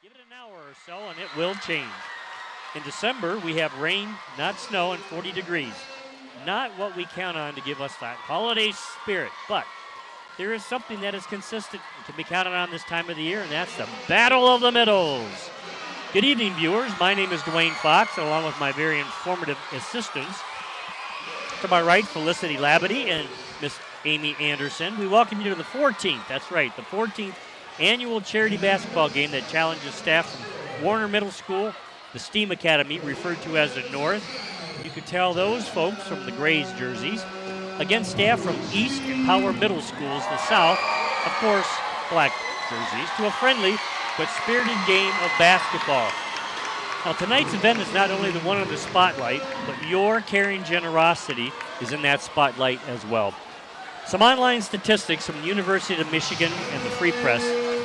Give it an hour or so and it will change. In December, we have rain, not snow, and 40 degrees. Not what we count on to give us that holiday spirit, but there is something that is consistent and can be counted on this time of the year, and that's the Battle of the Middles. Good evening, viewers. My name is Dwayne Fox, along with my very informative assistants. To my right, Felicity Labadie and Miss Amy Anderson. We welcome you to the 14th, that's right, the 14th annual charity basketball game that challenges staff from Warner Middle School, the STEAM Academy, referred to as the North. You could tell those folks from the Grays jerseys, against staff from East and Power Middle Schools, the South, of course, black jerseys, to a friendly but spirited game of basketball. Now, tonight's event is not only the one in the spotlight, but your caring generosity is in that spotlight as well. Some online statistics from the University of Michigan and the Free Press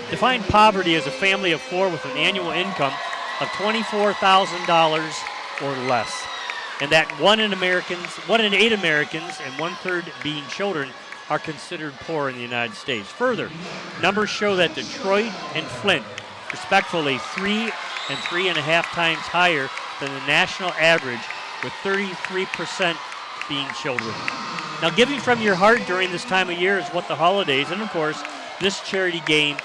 define poverty as a family of four with an annual income of $24,000 or less. And that 1 in 8 Americans, and 1/3 being children, are considered poor in the United States. Further, numbers show that Detroit and Flint, respectively 3 and 3.5 times higher than the national average, with 33% being children. Now, giving from your heart during this time of year is what the holidays and, of course, this charity game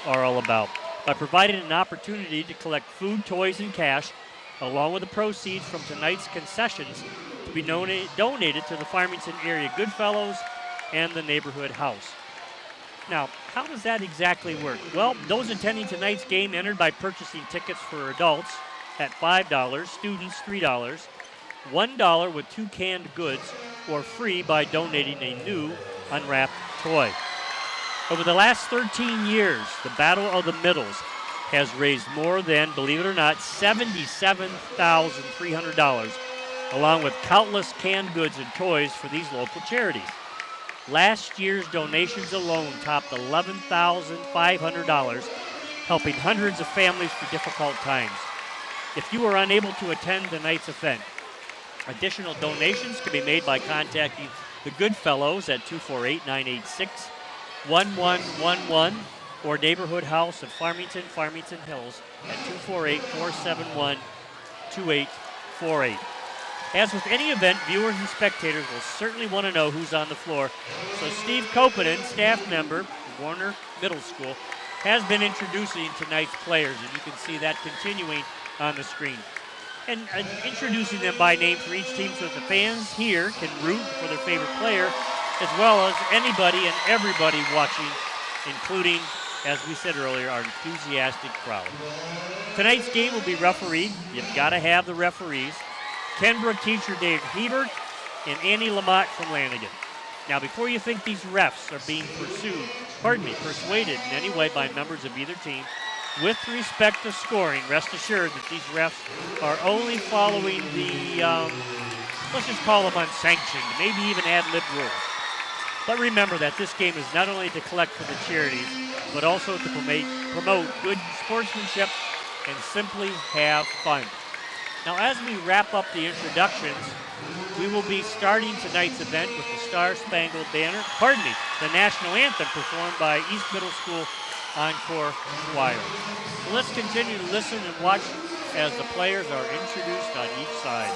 are all about. By providing an opportunity to collect food, toys, and cash, along with the proceeds from tonight's concessions, to be donated to the Farmington Area Goodfellows and the Neighborhood House. Now, how does that exactly work? Well, those attending tonight's game entered by purchasing tickets for adults at $5, students $3, $1 with 2 canned goods, or free by donating a new unwrapped toy. Over the last 13 years, the Battle of the Middles has raised more than, believe it or not, $77,300, along with countless canned goods and toys for these local charities. Last year's donations alone topped $11,500, helping hundreds of families through difficult times. If you are unable to attend tonight's event, additional donations can be made by contacting the Goodfellows at 248-986-1111 or Neighborhood House of Farmington Hills at 248-471-2848. As with any event, viewers and spectators will certainly want to know who's on the floor. So Steve Kopanen, staff member of Warner Middle School, has been introducing tonight's players, and you can see that continuing on the screen. And introducing them by name for each team so that the fans here can root for their favorite player, as well as anybody and everybody watching, including, as we said earlier, our enthusiastic crowd. Tonight's game will be refereed. You've got to have the referees. Kenbrook teacher Dave Hebert and Annie Lamott from Lanigan. Now, before you think these refs are being persuaded in any way by members of either team, with respect to scoring, rest assured that these refs are only following the, let's just call them unsanctioned, maybe even ad-lib rules. But remember that this game is not only to collect for the charities, but also to promote good sportsmanship and simply have fun. Now, as we wrap up the introductions, we will be starting tonight's event with the the national anthem performed by East Middle School Encore Choir. So let's continue to listen and watch as the players are introduced on each side.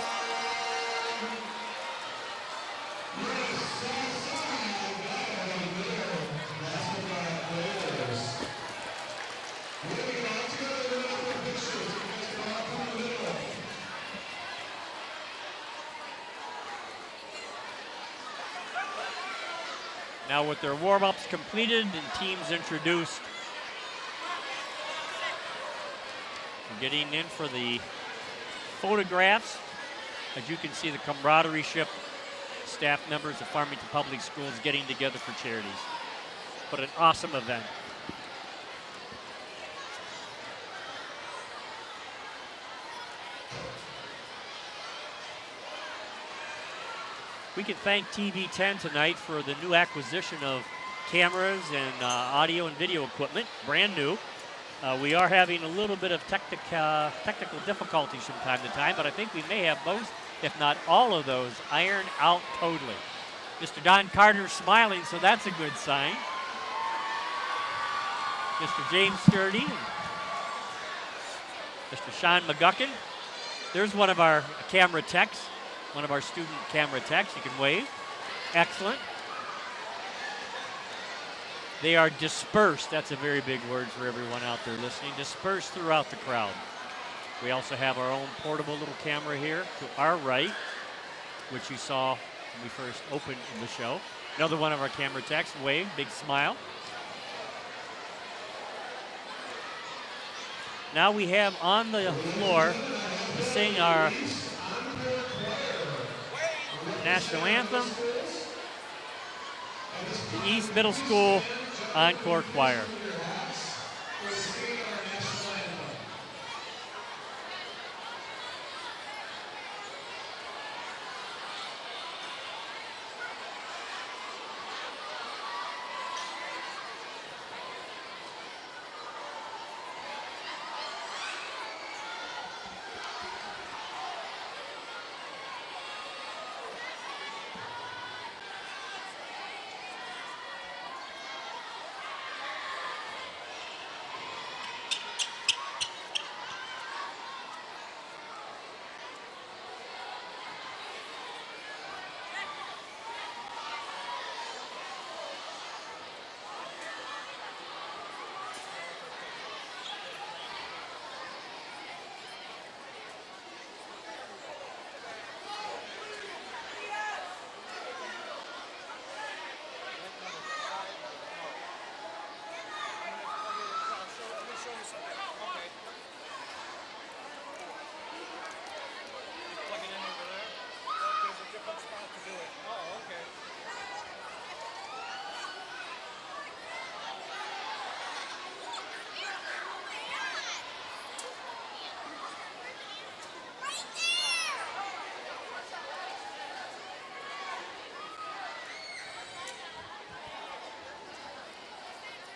Now with their warm-ups completed and teams introduced, getting in for the photographs. As you can see, the camaraderie staff members of Farmington Public Schools getting together for charities. What an awesome event. We can thank TV10 tonight for the new acquisition of cameras and audio and video equipment, brand new. We are having a little bit of technical difficulties from time to time, but I think we may have most, if not all of those, ironed out totally. Mr. Don Carter's smiling, so that's a good sign. Mr. James Sturdy, Mr. Sean McGuckin. There's one of our camera techs, one of our student camera techs. You can wave. Excellent. They are dispersed. That's a very big word for everyone out there listening. Dispersed throughout the crowd. We also have our own portable little camera here to our right, which you saw when we first opened the show. Another one of our camera techs, wave, big smile. Now we have on the floor to sing our national anthem, the East Middle School Encore Choir.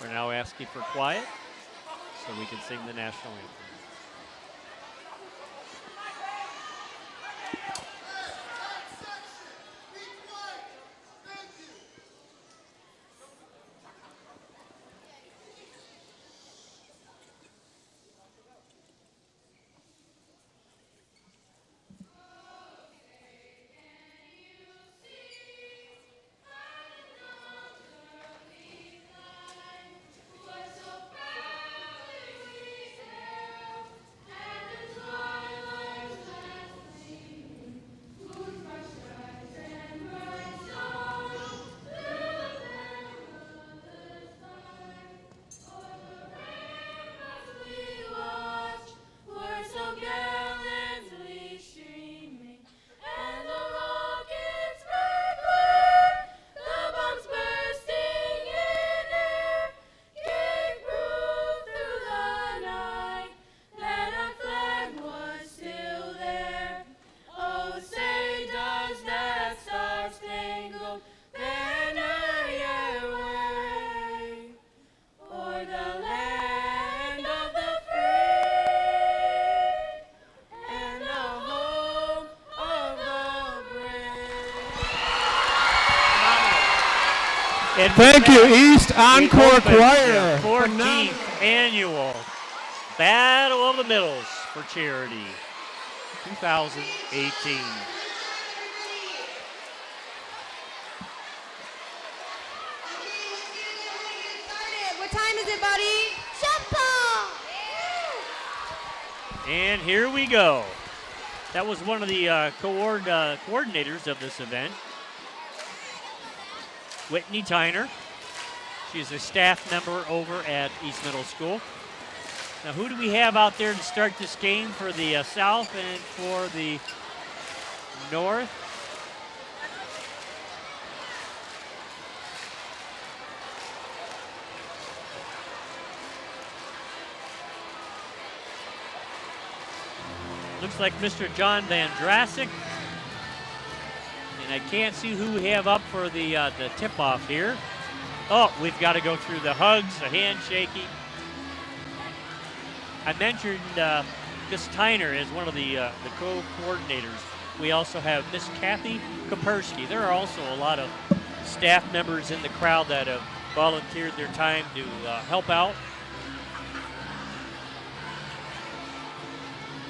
We're now asking for quiet so we can sing the national anthem. Thank you, East Encore Choir. 14th annual Battle of the Middles for Charity 2018. What time is it, buddy? Shut And here we go. That was one of the coordinators of this event, Whitney Tyner. She's a staff member over at East Middle School. Now, who do we have out there to start this game for the South and for the North? Looks like Mr. John Van Drassic. And I can't see who we have up for the tip-off here. Oh, we've got to go through the hugs, the handshaking. I mentioned Miss Tyner as one of the co-coordinators. We also have Miss Kathy Kapersky. There are also a lot of staff members in the crowd that have volunteered their time to help out.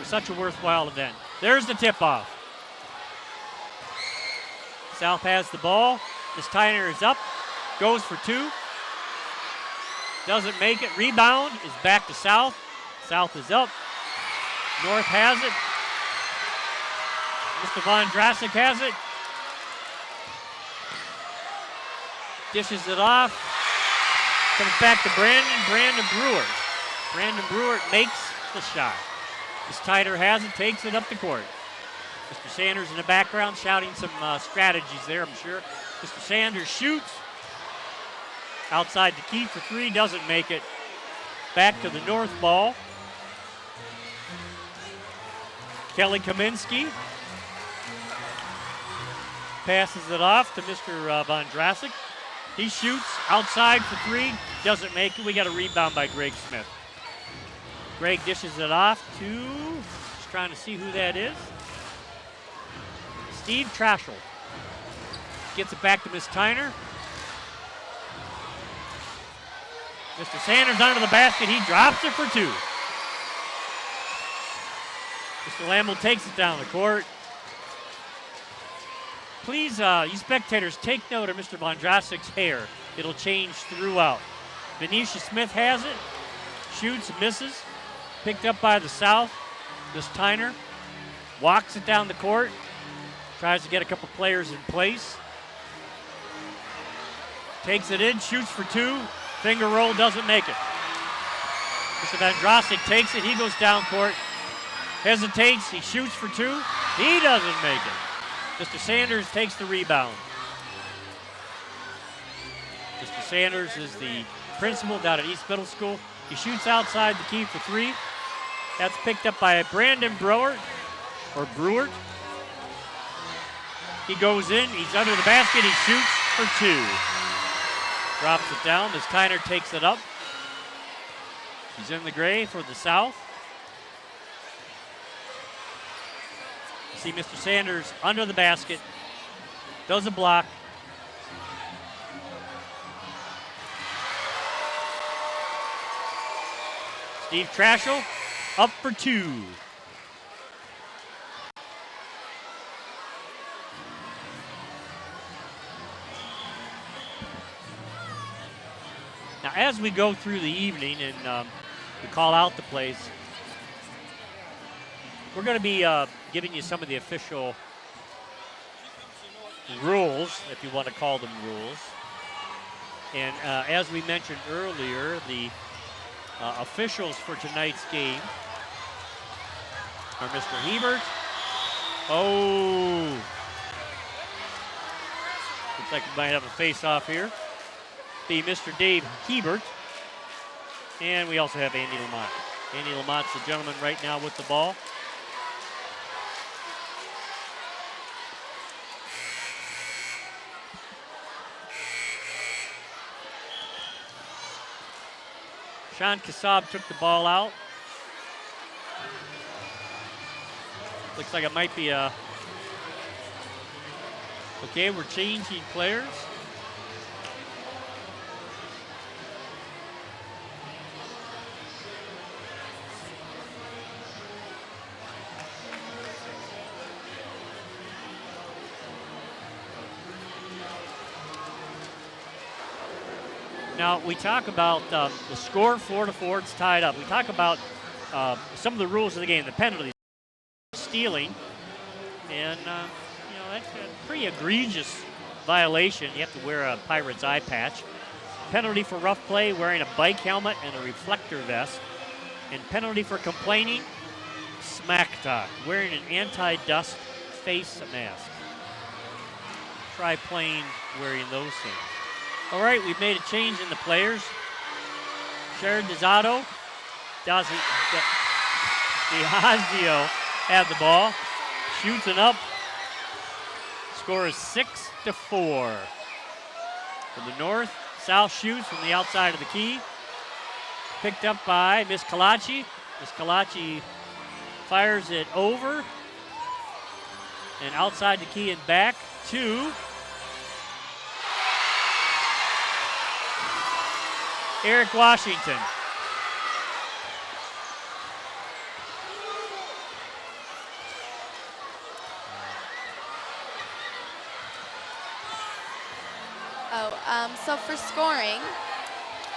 for such a worthwhile event. There's the tip-off. South has the ball. Miss Tyner is up, goes for two. Doesn't make it. Rebound is back to South. South is up. North has it. Mr. Vondrasek has it. Dishes it off. Comes back to Brandon Brewer. Brandon Brewer makes the shot. Miss Tyner has it, takes it up the court. Mr. Sanders in the background shouting some strategies there, I'm sure. Mr. Sanders shoots. Outside the key for three, doesn't make it. Back to the North ball. Kelly Kaminsky passes it off to Mr. Vondrasek. He shoots outside for three, doesn't make it. We got a rebound by Greg Smith. Greg dishes it off to, just trying to see who that is. Steve Trashel. Gets it back to Miss Tyner. Mr. Sanders under the basket. He drops it for two. Mr. Lamble takes it down the court. Please, you spectators, take note of Mr. Vondrasek's hair. It'll change throughout. Venetia Smith has it. Shoots, misses. Picked up by the South. Miss Tyner walks it down the court. Tries to get a couple players in place. Takes it in, shoots for two. Finger roll, doesn't make it. Mr. Vondrasek takes it. He goes down court. Hesitates. He shoots for two. He doesn't make it. Mr. Sanders takes the rebound. Mr. Sanders is the principal down at East Middle School. He shoots outside the key for three. That's picked up by Brandon Brewer. He goes in. He's under the basket. He shoots for two. Drops it down. Miss Tyner takes it up. He's in the gray for the South. See Mr. Sanders under the basket. Does a block. Steve Trashel up for two. Now, as we go through the evening and we call out the plays, we're going to be giving you some of the official rules, if you want to call them rules. And as we mentioned earlier, the officials for tonight's game are Mr. Hebert. Oh, looks like we might have a face-off here. Be Mr. Dave Hebert. And we also have Andy Lamont. Andy Lamont's the gentleman right now with the ball. Sean Kassab took the ball out. Looks like it might be a... Okay, we're changing players. Now, we talk about the score 4-4, it's tied up. We talk about some of the rules of the game, the penalties, stealing, and that's a pretty egregious violation. You have to wear a Pirate's eye patch. Penalty for rough play, wearing a bike helmet and a reflector vest. And penalty for complaining, smack talk, wearing an anti-dust face mask. Try playing wearing those things. All right, we've made a change in the players. Sharon DiZotto, Diazio had the ball. Shoots it up. Score is 6-4. From the north, South shoots from the outside of the key. Picked up by Miss Kalachi. Miss Kalachi fires it over. And outside the key and back to Eric Washington. So for scoring,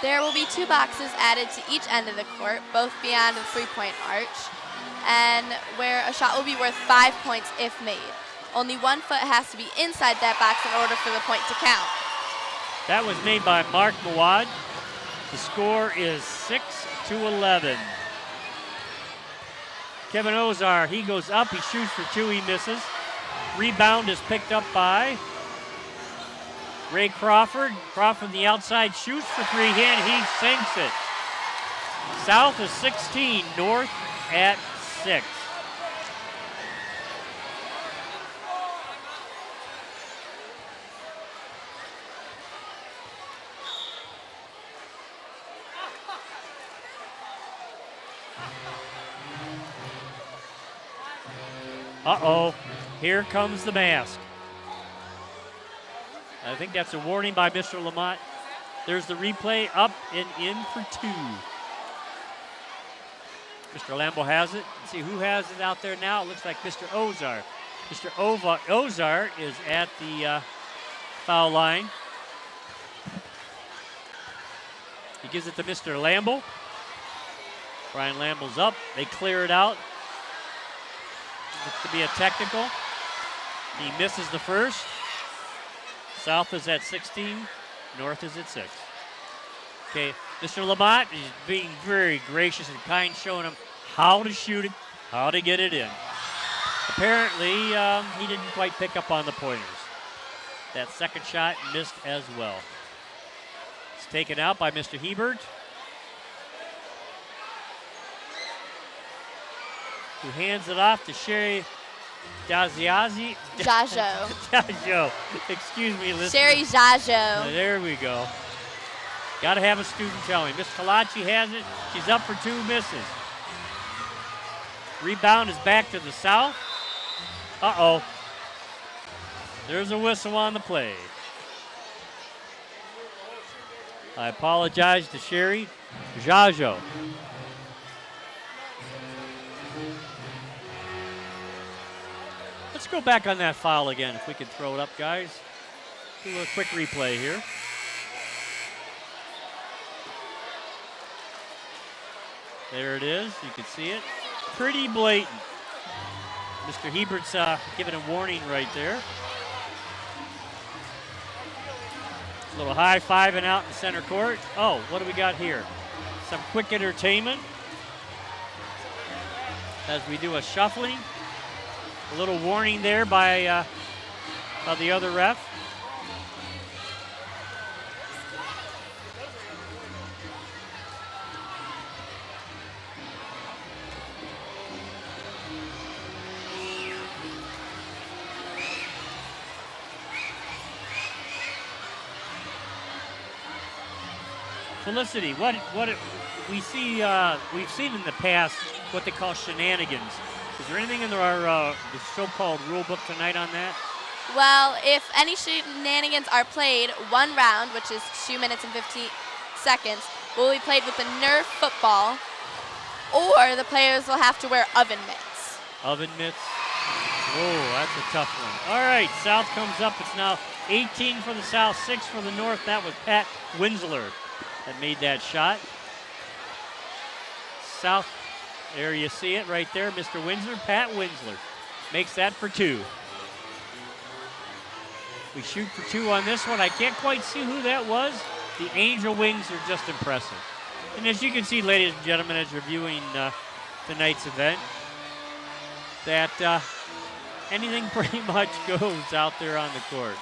there will be 2 boxes added to each end of the court, both beyond the 3-point arch, and where a shot will be worth 5 points if made. Only 1 foot has to be inside that box in order for the point to count. That was made by Mark Mawad. The score is 6-11. Kevin Ozar, he goes up, he shoots for 2, he misses. Rebound is picked up by Ray Crawford. Crawford on the outside shoots for 3, and he sinks it. South is 16, North at 6. Uh-oh, here comes the mask. I think that's a warning by Mr. Lamont. There's the replay, up and in for 2. Mr. Lambo has it. Let's see who has it out there now. It looks like Mr. Ozar. Mr. Ozar is at the foul line. He gives it to Mr. Lambo. Brian Lambo's up. They clear it out. Looks to be a technical. He misses the first. South is at 16. North is at 6. Okay, Mr. Lamont is being very gracious and kind, showing him how to shoot it, how to get it in. Apparently, he didn't quite pick up on the pointers. That second shot missed as well. It's taken out by Mr. Hebert, who hands it off to Sherry Jajo. Jajo. Excuse me, listeners. Sherry Jajo. There we go. Got to have a student telling. Miss Kalachi has it. She's up for 2, misses. Rebound is back to the South. Uh-oh. There's a whistle on the play. I apologize to Sherry Jajo. Let's go back on that foul again, if we can throw it up, guys. Do a quick replay here. There it is. You can see it. Pretty blatant. Mr. Hebert's giving a warning right there. A little high-fiving out in center court. Oh, what do we got here? Some quick entertainment as we do a shuffling. A little warning there by the other ref. Felicity, what we see, we've seen in the past what they call shenanigans. Is there anything in our the so-called rule book tonight on that? Well, if any shenanigans are played, 1 round, which is 2 minutes and 15 seconds, will be played with the Nerf football, or the players will have to wear oven mitts. Oven mitts? Oh, that's a tough one. All right, South comes up. It's now 18 for the South, 6 for the North. That was Pat Winsler that made that shot. South, there you see it right there, Mr. Winsler. Pat Winsler makes that for 2. We shoot for 2 on this one. I can't quite see who that was. The Angel Wings are just impressive. And as you can see, ladies and gentlemen, as you're viewing tonight's event, that anything pretty much goes out there on the court.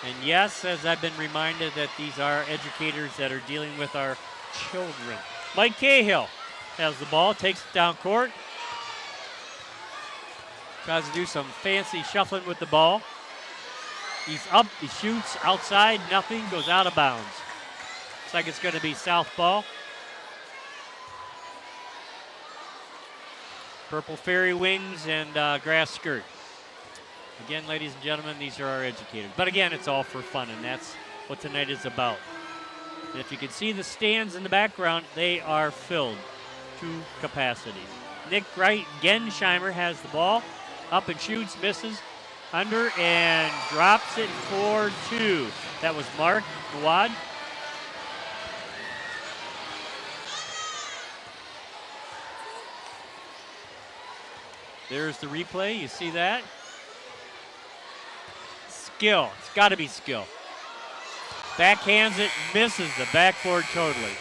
And yes, as I've been reminded, that these are educators that are dealing with our children. Mike Cahill has the ball, takes it down court. Tries to do some fancy shuffling with the ball. He's up, he shoots outside, nothing, goes out of bounds. Looks like it's going to be South ball. Purple fairy wings and grass skirt. Again, ladies and gentlemen, these are our educators. But again, it's all for fun, and that's what tonight is about. And if you can see the stands in the background, they are filled to capacity. Nick Gensheimer has the ball. Up and shoots, misses. Under and drops it for 2. That was Mark Nawad. There's the replay. You see that? Skill. It's got to be skill. Backhands it, misses the backboard totally.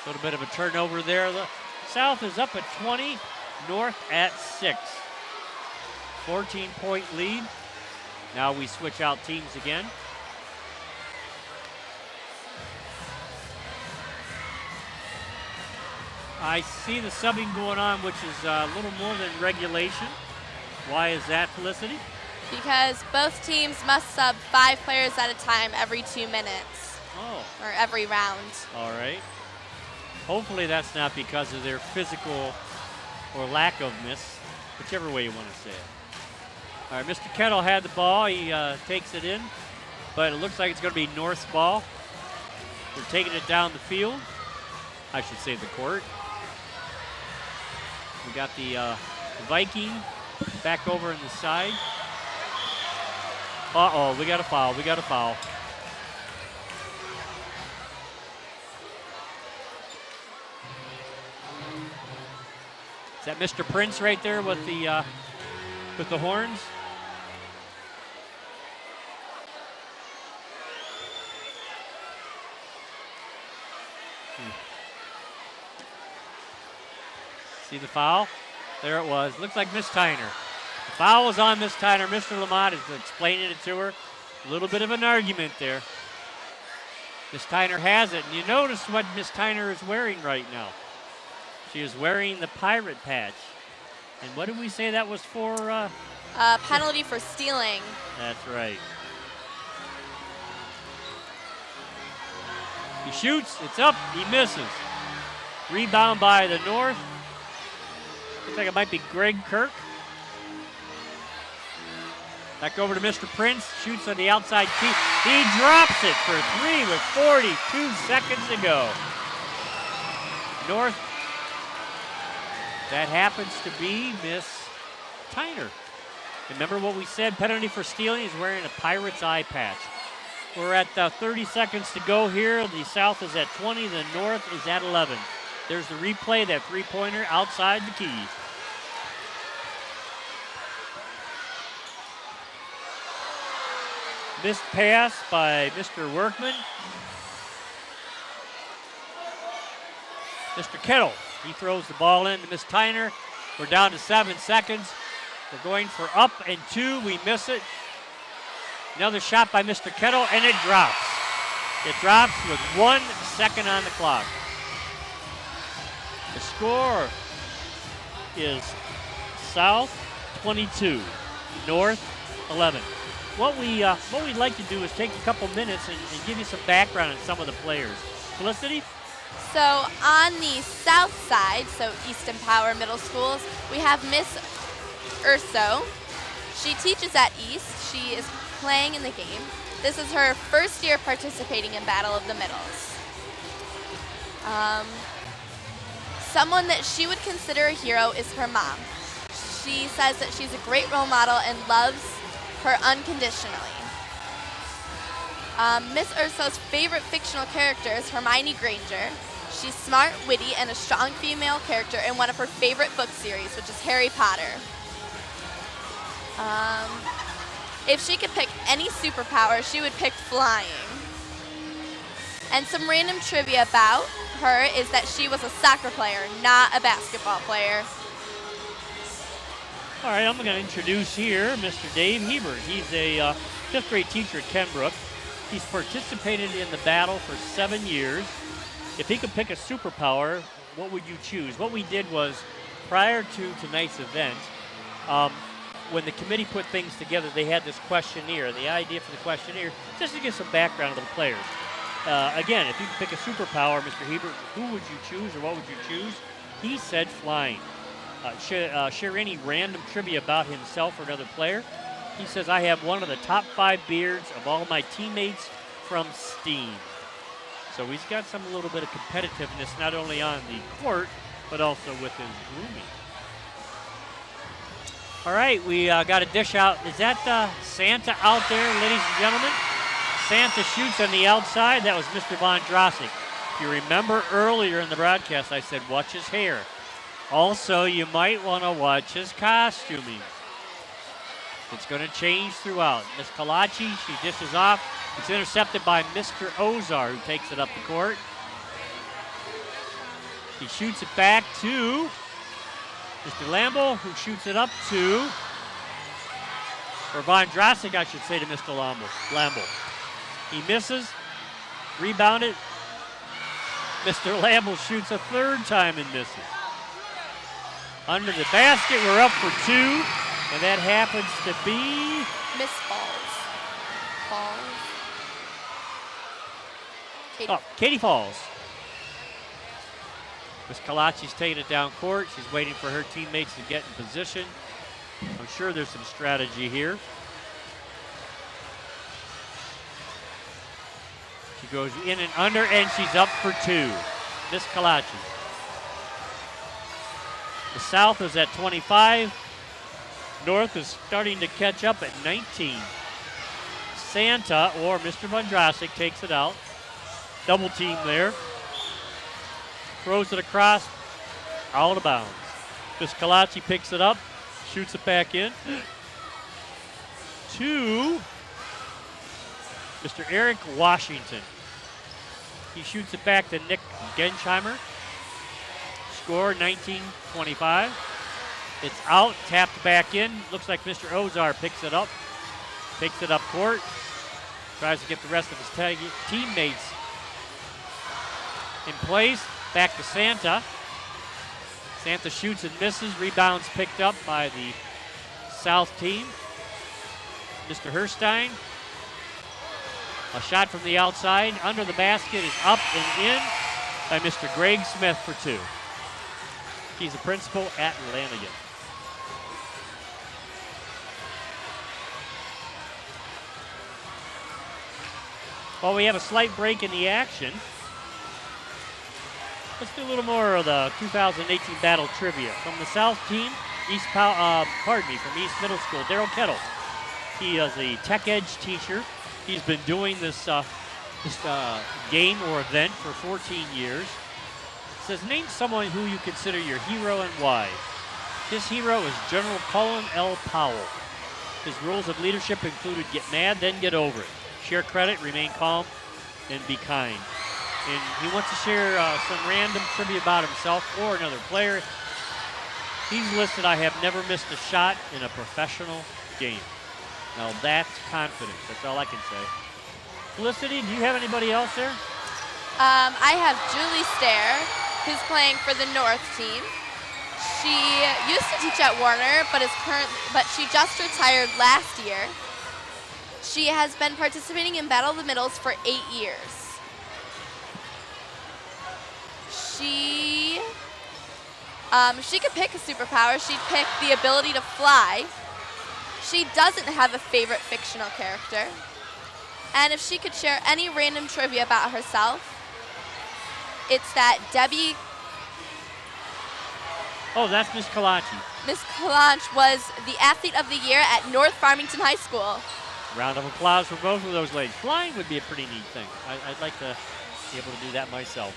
A little bit of a turnover there. The South is up at 20, North at 6. 14-point lead. Now we switch out teams again. I see the subbing going on, which is a little more than regulation. Why is that, Felicity? Because both teams must sub 5 players at a time every 2 minutes. Oh. Or every round. All right. Hopefully that's not because of their physical or lack of miss, whichever way you want to say it. All right, Mr. Kettle had the ball. He takes it in, but it looks like it's going to be North's ball. They're taking it down the field. I should say the court. We got the Viking back over in the side. Uh-oh, we got a foul. We got a foul. Is that Mr. Prince right there with the horns? See the foul? There it was. Looks like Miss Tyner. The foul was on Miss Tyner. Mr. Lamont is explaining it to her. A little bit of an argument there. Miss Tyner has it. And you notice what Miss Tyner is wearing right now. She is wearing the pirate patch. And what did we say that was for? Penalty for stealing. That's right. He shoots. It's up. He misses. Rebound by the North. Looks like it might be Greg Kirk. Back over to Mr. Prince. Shoots on the outside key. He drops it for 3 with 42 seconds to go. North. That happens to be Miss Tyner. Remember what we said? Penalty for stealing. He's wearing a Pirate's eye patch. We're at 30 seconds to go here. The South is at 20. The North is at 11. There's the replay, that three-pointer outside the key. Missed pass by Mr. Workman. Mr. Kettle, he throws the ball in to Miss Tyner. We're down to 7 seconds. We're going for up and 2. We miss it. Another shot by Mr. Kettle, and it drops. It drops with 1 second on the clock. The score is South 22, North 11. What we'd like to do is take a couple minutes and give you some background on some of the players. Felicity? So on the south side, so Easton Power Middle Schools, we have Miss Urso. She teaches at East. She is playing in the game. This is her first year participating in Battle of the Middles. Someone that she would consider a hero is her mom. She says that she's a great role model and loves her unconditionally. Miss Urso's favorite fictional character is Hermione Granger. She's smart, witty, and a strong female character in one of her favorite book series, which is Harry Potter. If she could pick any superpower, she would pick flying. And some random trivia about her is that she was a soccer player, not a basketball player. All right, I'm going to introduce here Mr. Dave Hebert. He's a fifth grade teacher at Kenbrook. He's participated in the battle for 7 years. If he could pick a superpower, what would you choose? What we did was, prior to tonight's event, when the committee put things together, they had this questionnaire. The idea for the questionnaire, just to get some background of the players. Again, if you could pick a superpower, Mr. Hebert, who would you choose or what would you choose? He said flying. Share any random trivia about himself or another player. He says, I have one of the top 5 beards of all my teammates from STEAM. So he's got a little bit of competitiveness, not only on the court, but also with his grooming. All right, we got a dish out. Is that Santa out there, ladies and gentlemen? Santa shoots on the outside. That was Mr. Vondrasek. If you remember earlier in the broadcast, I said watch his hair. Also, you might want to watch his costuming. It's going to change throughout. Miss Kalachi, she dishes off. It's intercepted by Mr. Ozar, who takes it up the court. He shoots it back to Mr. Lambo, who shoots it up to, or Vondrasek, I should say, to Mr. Lambo. He misses, rebounded. Mr. Lambo shoots a third time and misses. Under the basket, we're up for 2, and that happens to be Miss Falls. Katie Falls. Miss Kalachi's taking it down court. She's waiting for her teammates to get in position. I'm sure there's some strategy here. She goes in and under, and she's up for 2. Miss Kalachi. The South is at 25. North is starting to catch up at 19. Santa, or Mr. Vondrasek, takes it out. Double team there. Throws it across, out of bounds. Miss Kalachi picks it up, shoots it back in. To Mr. Eric Washington. He shoots it back to Nick Gensheimer. Score 19-25. It's out, tapped back in. Looks like Mr. Ozar picks it up. Takes it up court. Tries to get the rest of his teammates in place. Back to Santa. Santa shoots and misses. Rebounds picked up by the South team. Mr. Herstein. A shot from the outside. Under the basket is up and in by Mr. Greg Smith for 2. He's a principal at Lanigan. Well, we have a slight break in the action. Let's do a little more of the 2018 Battle Trivia. From the South team, from East Middle School, Daryl Kettle. He is a Tech Edge teacher. He's been doing this game or event for 14 years. It says, name someone who you consider your hero and why. His hero is General Colin L. Powell. His rules of leadership included get mad, then get over it. Share credit, remain calm, and be kind. And he wants to share some random trivia about himself or another player. He's listed, I have never missed a shot in a professional game. Now that's confidence. That's all I can say. Felicity, do you have anybody else there? I have Julie Stair, who's playing for the North team. She used to teach at Warner, but she just retired last year. She has been participating in Battle of the Middles for 8 years. She could pick a superpower. She'd pick the ability to fly. She doesn't have a favorite fictional character. And if she could share any random trivia about herself, it's that Debbie... Oh, that's Miss Kalachi. Miss Kalanch was the Athlete of the Year at North Farmington High School. Round of applause for both of those ladies. Flying would be a pretty neat thing. I'd like to be able to do that myself.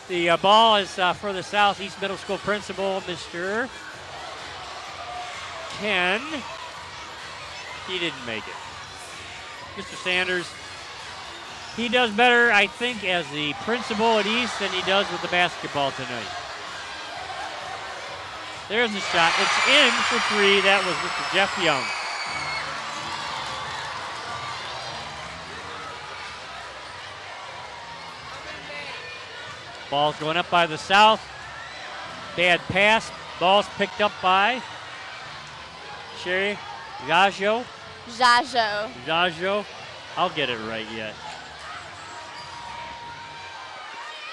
The ball is for the Southeast Middle School principal, Mr. Ken. He didn't make it. Mr. Sanders, he does better, I think, as the principal at East than he does with the basketball tonight. There's the shot. It's in for 3. That was Mr. Jeff Young. Ball's going up by the South. Bad pass. Ball's picked up by Sherry Jajo. I'll get it right yet.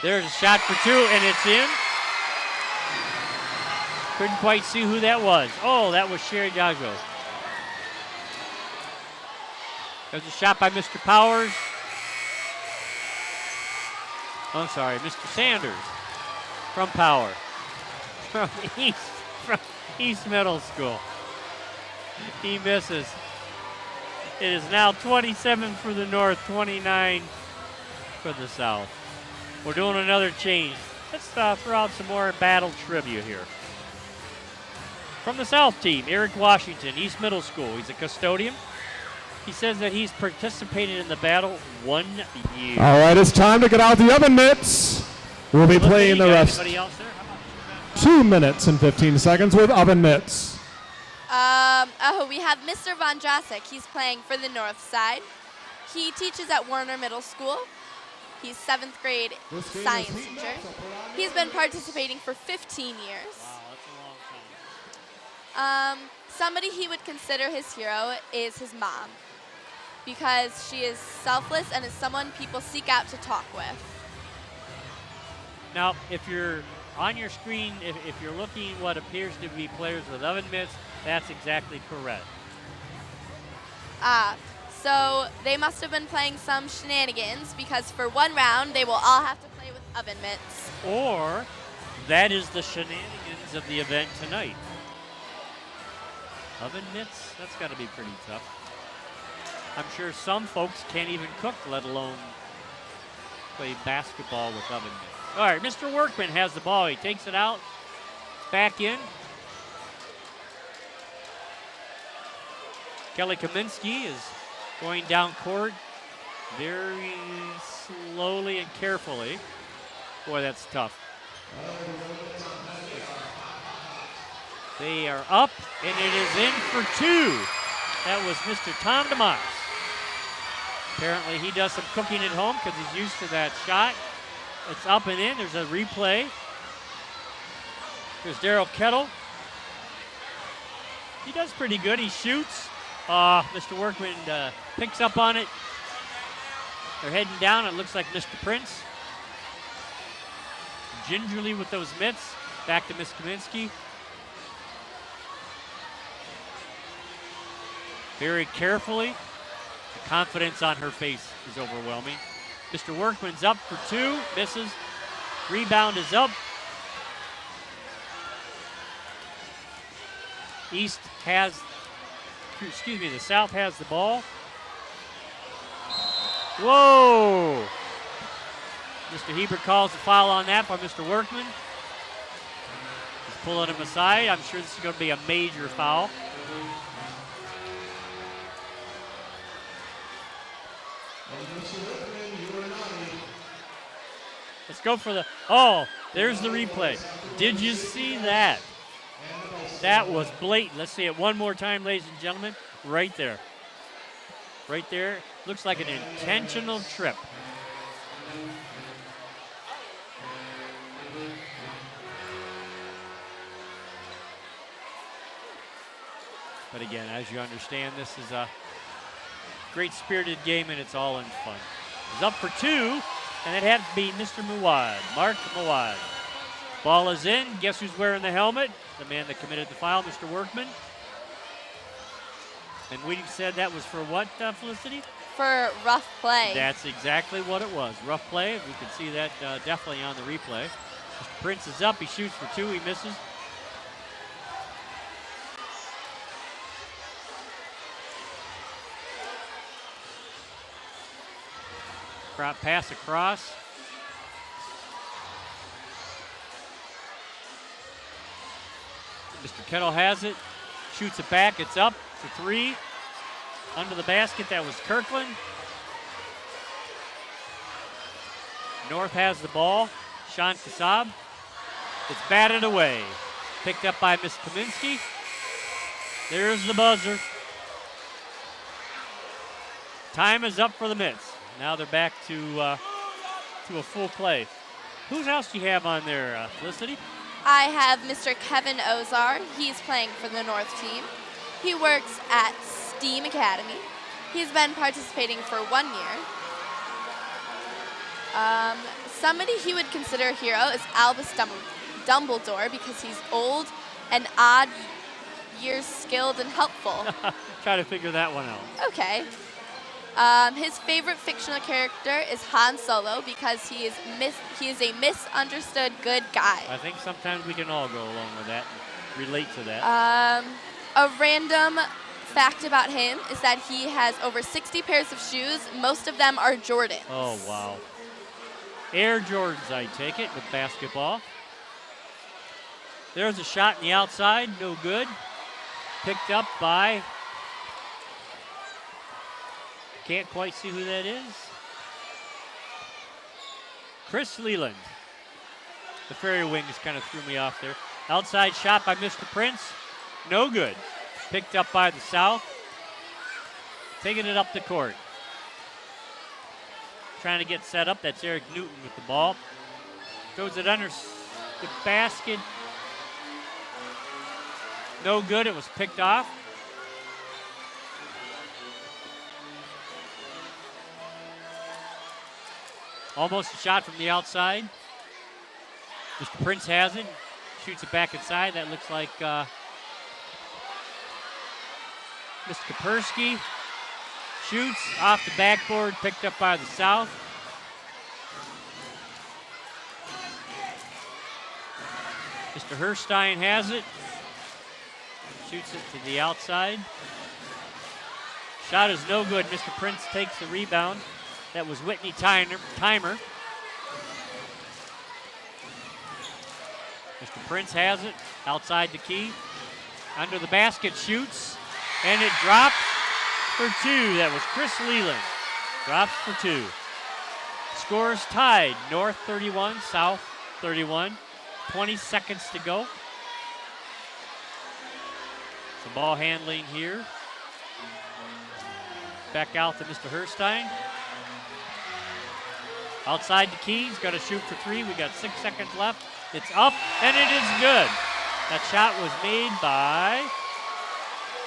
There's a shot for 2, and it's in. Couldn't quite see who that was. Oh, that was Sherry Jajo. There's a shot by Mr. Powers. I'm sorry, Mr. Sanders from Power. From East. East Middle School. He misses. It is now 27 for the North, 29 for the South. We're doing another change. Let's throw out some more battle trivia here. From the South team, Eric Washington, East Middle School. He's a custodian. He says that he's participated in the battle 1 year. All right, it's time to get out the oven mitts. We'll be playing the rest. Anybody else there? 2 minutes and 15 seconds with oven mitts. We have Mr. Von Jacek. He's playing for the North side. He teaches at Warner Middle School. He's 7th grade science teacher. He's been participating for 15 years. Wow, that's a long time. Somebody he would consider his hero is his mom, because she is selfless and is someone people seek out to talk with. Now, if you're on your screen, if you're looking what appears to be players with oven mitts, that's exactly correct. So they must have been playing some shenanigans, because for 1 round they will all have to play with oven mitts. Or that is the shenanigans of the event tonight. Oven mitts? That's got to be pretty tough. I'm sure some folks can't even cook, let alone play basketball with oven mitts. All right, Mr. Workman has the ball. He takes it out, back in. Kelly Kaminsky is going down court very slowly and carefully. Boy, that's tough. They are up, and it is in for 2. That was Mr. Tom DeMars. Apparently he does some cooking at home because he's used to that shot. It's up and in. There's a replay. There's Daryl Kettle. He does pretty good. He shoots. Mr. Workman picks up on it. They're heading down. It looks like Mr. Prince. Gingerly with those mitts. Back to Miss Kaminsky. Very carefully. The confidence on her face is overwhelming. Mr. Workman's up for 2. Misses. Rebound is up. The South has the ball. Whoa! Mr. Hebert calls the foul on that by Mr. Workman. He's pulling him aside. I'm sure this is going to be a major foul. Let's go for the, there's the replay. Did you see that? That was blatant. Let's see it one more time, ladies and gentlemen. Right there. Right there. Looks like an intentional trip. But again, as you understand, this is a great spirited game and it's all in fun. He's up for 2. And it had to be Mr. Mawad, Mark Mawad. Ball is in. Guess who's wearing the helmet? The man that committed the foul, Mr. Workman. And we said that was for what, Felicity? For rough play. That's exactly what it was. Rough play. We can see that definitely on the replay. Mr. Prince is up. He shoots for 2. He misses. Pass across. Mr. Kettle has it. Shoots it back. It's up for 3. Under the basket. That was Kirkland. North has the ball. Sean Kassab. It's batted away. Picked up by Miss Kaminsky. There's the buzzer. Time is up for the Mitts. Now they're back to a full play. Whose else do you have on there, Felicity? I have Mr. Kevin Ozar. He's playing for the North team. He works at STEAM Academy. He's been participating for 1 year. Somebody he would consider a hero is Albus Dumbledore, because he's old and odd years skilled and helpful. Try to figure that one out. Okay. His favorite fictional character is Han Solo, because he is a misunderstood good guy. I think sometimes we can all go along with that. relate to that? A random fact about him is that he has over 60 pairs of shoes. Most of them are Jordans. Oh, wow. Air Jordans, I take it, with basketball. There's a shot in the outside, no good. Picked up by, can't quite see who that is. Chris Leland. The fairy wings kind of threw me off there. Outside shot by Mr. Prince, no good. Picked up by the South. Taking it up the court. Trying to get set up. That's Eric Newton with the ball. Throws it under the basket. No good. It was picked off. Almost a shot from the outside. Mr. Prince has it. Shoots it back inside. That looks like Mr. Kapersky. Shoots off the backboard. Picked up by the South. Mr. Herstein has it. Shoots it to the outside. Shot is no good. Mr. Prince takes the rebound. That was Whitney Timer. Mr. Prince has it outside the key. Under the basket, shoots, and it drops for two. That was Chris Leland. Drops for two. Scores tied. North 31, South 31. 20 seconds to go. Some ball handling here. Back out to Mr. Herstein. Outside the key, he's got to shoot for three. We got 6 seconds left. It's up, and it is good. That shot was made by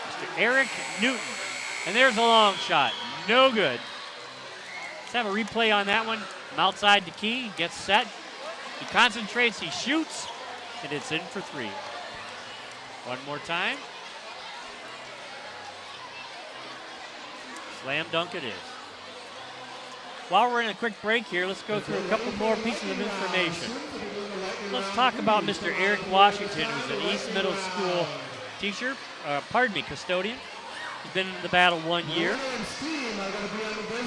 Mr. Eric Newton. And there's a long shot. No good. Let's have a replay on that one. From outside the key, he gets set. He concentrates, he shoots, and it's in for three. One more time. Slam dunk it is. While we're in a quick break here, let's go through a couple more pieces of information. Let's talk about Mr. Eric Washington, who's an East Middle School teacher, custodian. He's been in the battle 1 year.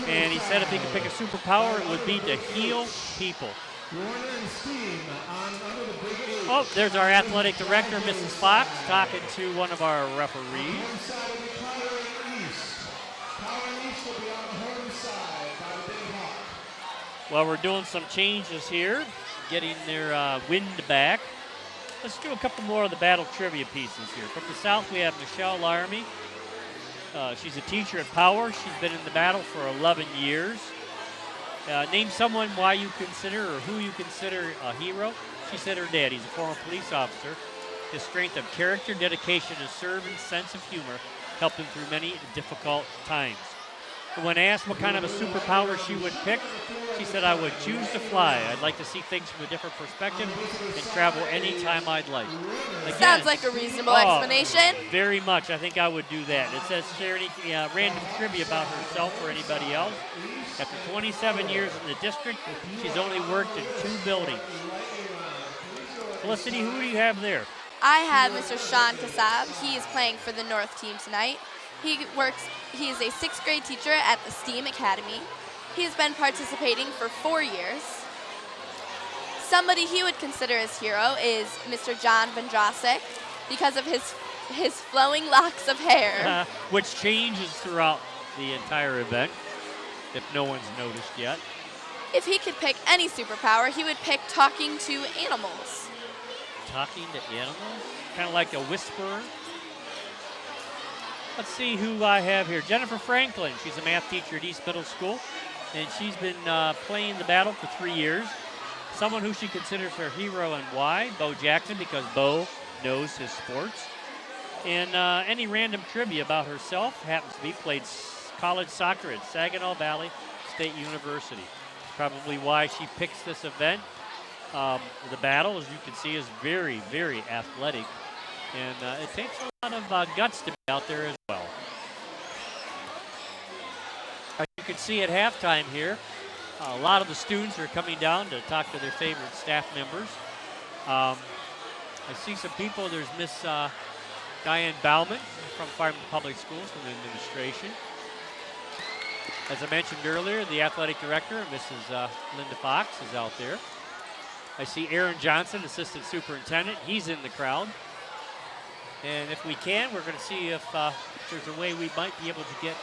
And he said if he could pick a superpower, it would be to heal people. Oh, there's our athletic director, Mrs. Fox, talking to one of our referees. Well, we're doing some changes here, getting their wind back. Let's do a couple more of the battle trivia pieces here. From the South, we have Michelle Laramie. She's a teacher at Power. She's been in the battle for 11 years. Name someone why you consider or who you consider a hero. She said her dad. He's a former police officer. His strength of character, dedication to serve, and sense of humor helped him through many difficult times. When asked what kind of a superpower she would pick, she said, I would choose to fly. I'd like to see things from a different perspective and travel anytime I'd like. Again, sounds like a reasonable explanation. Very much. I think I would do that. It says share any random trivia about herself or anybody else. After 27 years in the district, she's only worked in 2 buildings. Felicity, who do you have there? I have Mr. Sean Kassab. He is playing for the North team tonight. He is a 6th grade teacher at the STEAM Academy. He has been participating for 4 years. Somebody he would consider his hero is Mr. John Vendrasic because of his flowing locks of hair. Which changes throughout the entire event, if no one's noticed yet. If he could pick any superpower, he would pick talking to animals. Talking to animals? Kind of like a whisperer? Let's see who I have here. Jennifer Franklin. She's a math teacher at East Middle School, and she's been playing the battle for 3 years. Someone who she considers her hero and why, Bo Jackson, because Bo knows his sports. And any random trivia about herself happens to be played college soccer at Saginaw Valley State University. Probably why she picks this event. The battle, as you can see, is very, very athletic. And it takes a lot of guts to be out there as well. As you can see at halftime here, a lot of the students are coming down to talk to their favorite staff members. I see some people. There's Miss Diane Bauman from Fireman Public Schools from the administration. As I mentioned earlier, the athletic director, Mrs. Linda Fox, is out there. I see Aaron Johnson, assistant superintendent. He's in the crowd. And if we can, we're going to see if there's a way we might be able to get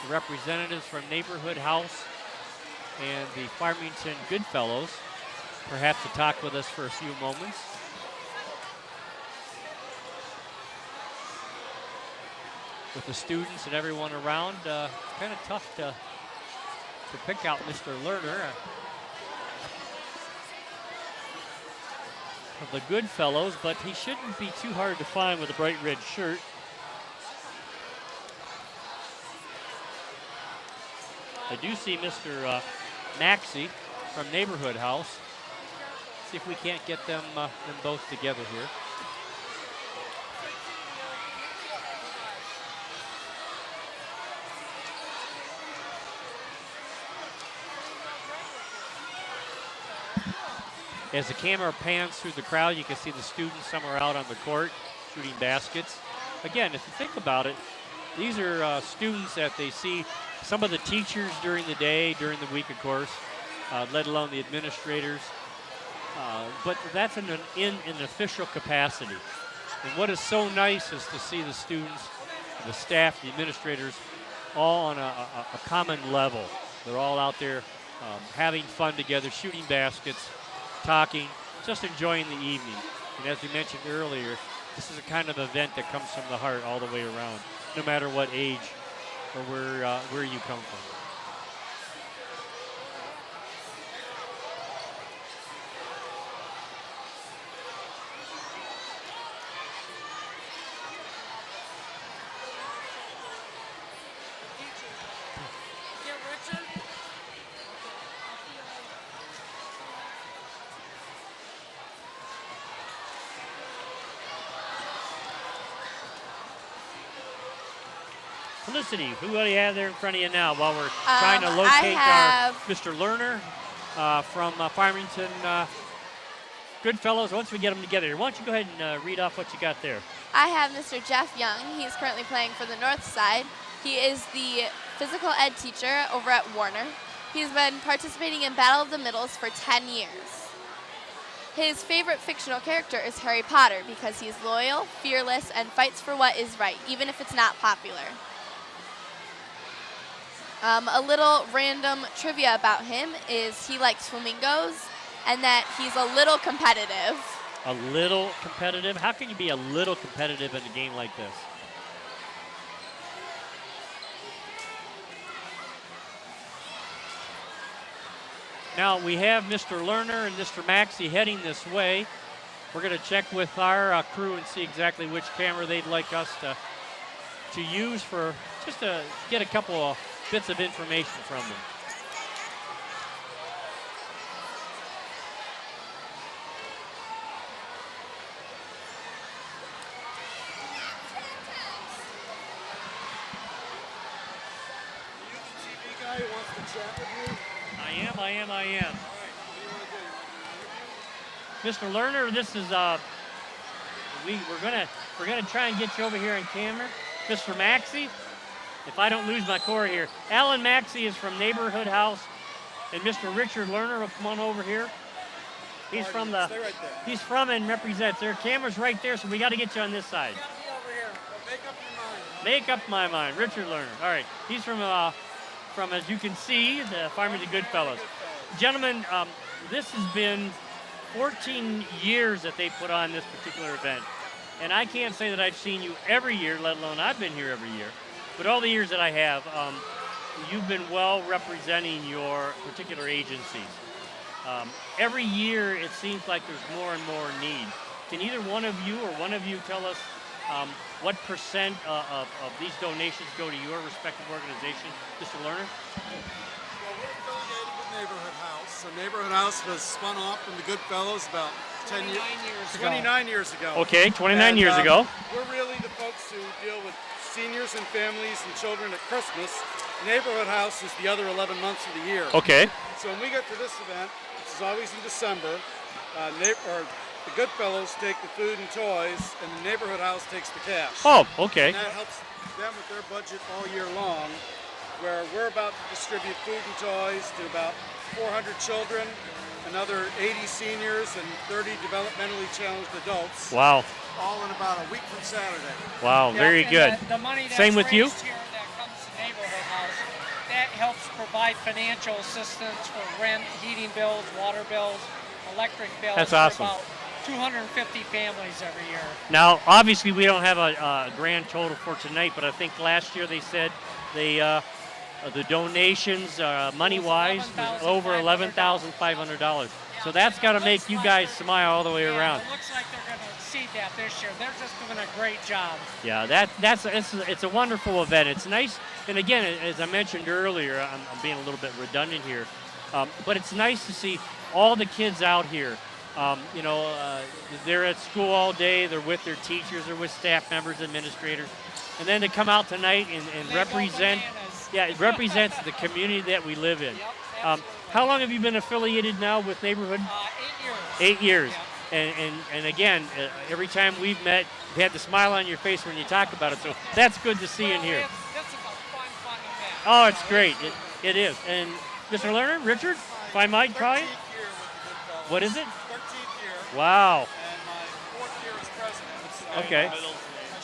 the representatives from Neighborhood House and the Farmington Goodfellows perhaps to talk with us for a few moments. With the students and everyone around, it's kind of tough to pick out Mr. Lerner of the Goodfellows, but he shouldn't be too hard to find with a bright red shirt. I do see Mr. Maxey from Neighborhood House. See if we can't get them both together here. As the camera pans through the crowd, you can see the students. Some are out on the court shooting baskets. Again, if you think about it, these are students that they see some of the teachers during the day, during the week, of course, let alone the administrators. But that's in an official capacity. And what is so nice is to see the students, the staff, the administrators, all on a common level. They're all out there having fun together, shooting baskets, talking, just enjoying the evening. And as we mentioned earlier, this is a kind of event that comes from the heart all the way around, no matter what age or where you come from. Felicity, who do you have there in front of you now while we're trying to locate our Mr. Lerner from Farmington Goodfellows? Once we get them together, why don't you go ahead and read off what you got there? I have Mr. Jeff Young. He's currently playing for the North Side. He is the physical ed teacher over at Warner. He's been participating in Battle of the Middles for 10 years. His favorite fictional character is Harry Potter because he's loyal, fearless, and fights for what is right, even if it's not popular. A little random trivia about him is he likes flamingos and that he's a little competitive. A little competitive? How can you be a little competitive in a game like this? Now we have Mr. Lerner and Mr. Maxey heading this way. We're going to check with our crew and see exactly which camera they'd like us to use for just to get a couple of bits of information from them. I am. Mr. Lerner, this is we're gonna try and get you over here on camera. Mr. Maxey, if I don't lose my core here, Alan Maxey is from Neighborhood House, and Mr. Richard Lerner will come on over here. He's from the. Stay right there. He's from and represents. Their camera's right there, so we got to get you on this side. Over here. Make up your mind. Make up my mind, Richard Lerner. All right, he's from as you can see, the Farmington Goodfellows. Gentlemen, this has been 14 years that they put on this particular event. And I can't say that I've seen you every year, let alone I've been here every year. But all the years that I have, you've been well representing your particular agencies. Every year it seems like there's more and more need. Can either one of you tell us what percent of these donations go to your respective organization, Mr. Lerner? Well, we're affiliated with Neighborhood House. So Neighborhood House was spun off from the Goodfellows about 29 years ago. Okay, 29 years ago. We're really the folks who deal with seniors and families and children at Christmas. Neighborhood House is the other 11 months of the year. Okay. So when we get to this event, which is always in December, the Goodfellows take the food and toys, and the neighborhood house takes the cash. Oh, okay. And that helps them with their budget all year long, where we're about to distribute food and toys to about 400 children, another 80 seniors, and 30 developmentally challenged adults, Wow. all in about a week from Saturday. Wow, very and good. The money that's Same with you? raised here that comes to Neighborhood House, that helps provide financial assistance for rent, heating bills, water bills, electric bills. That's for awesome. About 250 families every year. Now, obviously, we don't have a grand total for tonight, but I think last year they said they the donations, money-wise, was over $11,500. So that's got to make you guys smile all the way Yeah, around. It looks like they're going to exceed that this year. They're just doing a great job. Yeah, it's a wonderful event. It's nice, and again, as I mentioned earlier, I'm being a little bit redundant here, but it's nice to see all the kids out here. They're at school all day. They're with their teachers. They're with staff members, administrators, and then to come out tonight and They go represent. bananas. Yeah, it represents the community that we live in. Yep, absolutely. How long have you been affiliated now with Neighborhood? 8 years. 8 years. Yep. And again, every time we've met, you had the smile on your face when you talk about it. So that's good to see and hear. This is a fun event. Oh, it's great. It is. And Mr. Lerner, Richard, if I might call you? 13th year with the Goodfellas. What is it? 13th year. Wow. And my 4th year as president. So Okay. I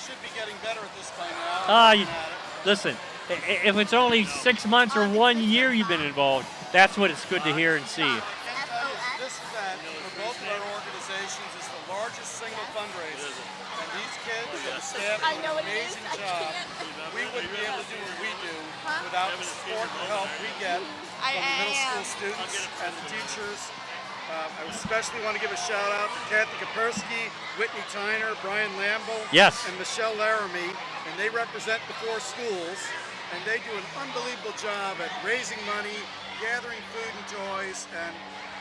should be getting better at this by now. Ah, I'm you- working at it. Listen, if it's only 6 months or 1 year you've been involved, that's what it's good to hear and see. I can tell you, this event for both of our organizations is the largest single fundraiser. And these kids and the staff do an amazing job. We wouldn't be able to do what we do without the support and help we get from the middle school students and the teachers. I especially want to give a shout out to Kathy Kapersky, Whitney Tyner, Brian Lamble, Yes. and Michelle Laramie, and they represent the 4 schools, and they do an unbelievable job at raising money, gathering food and toys, and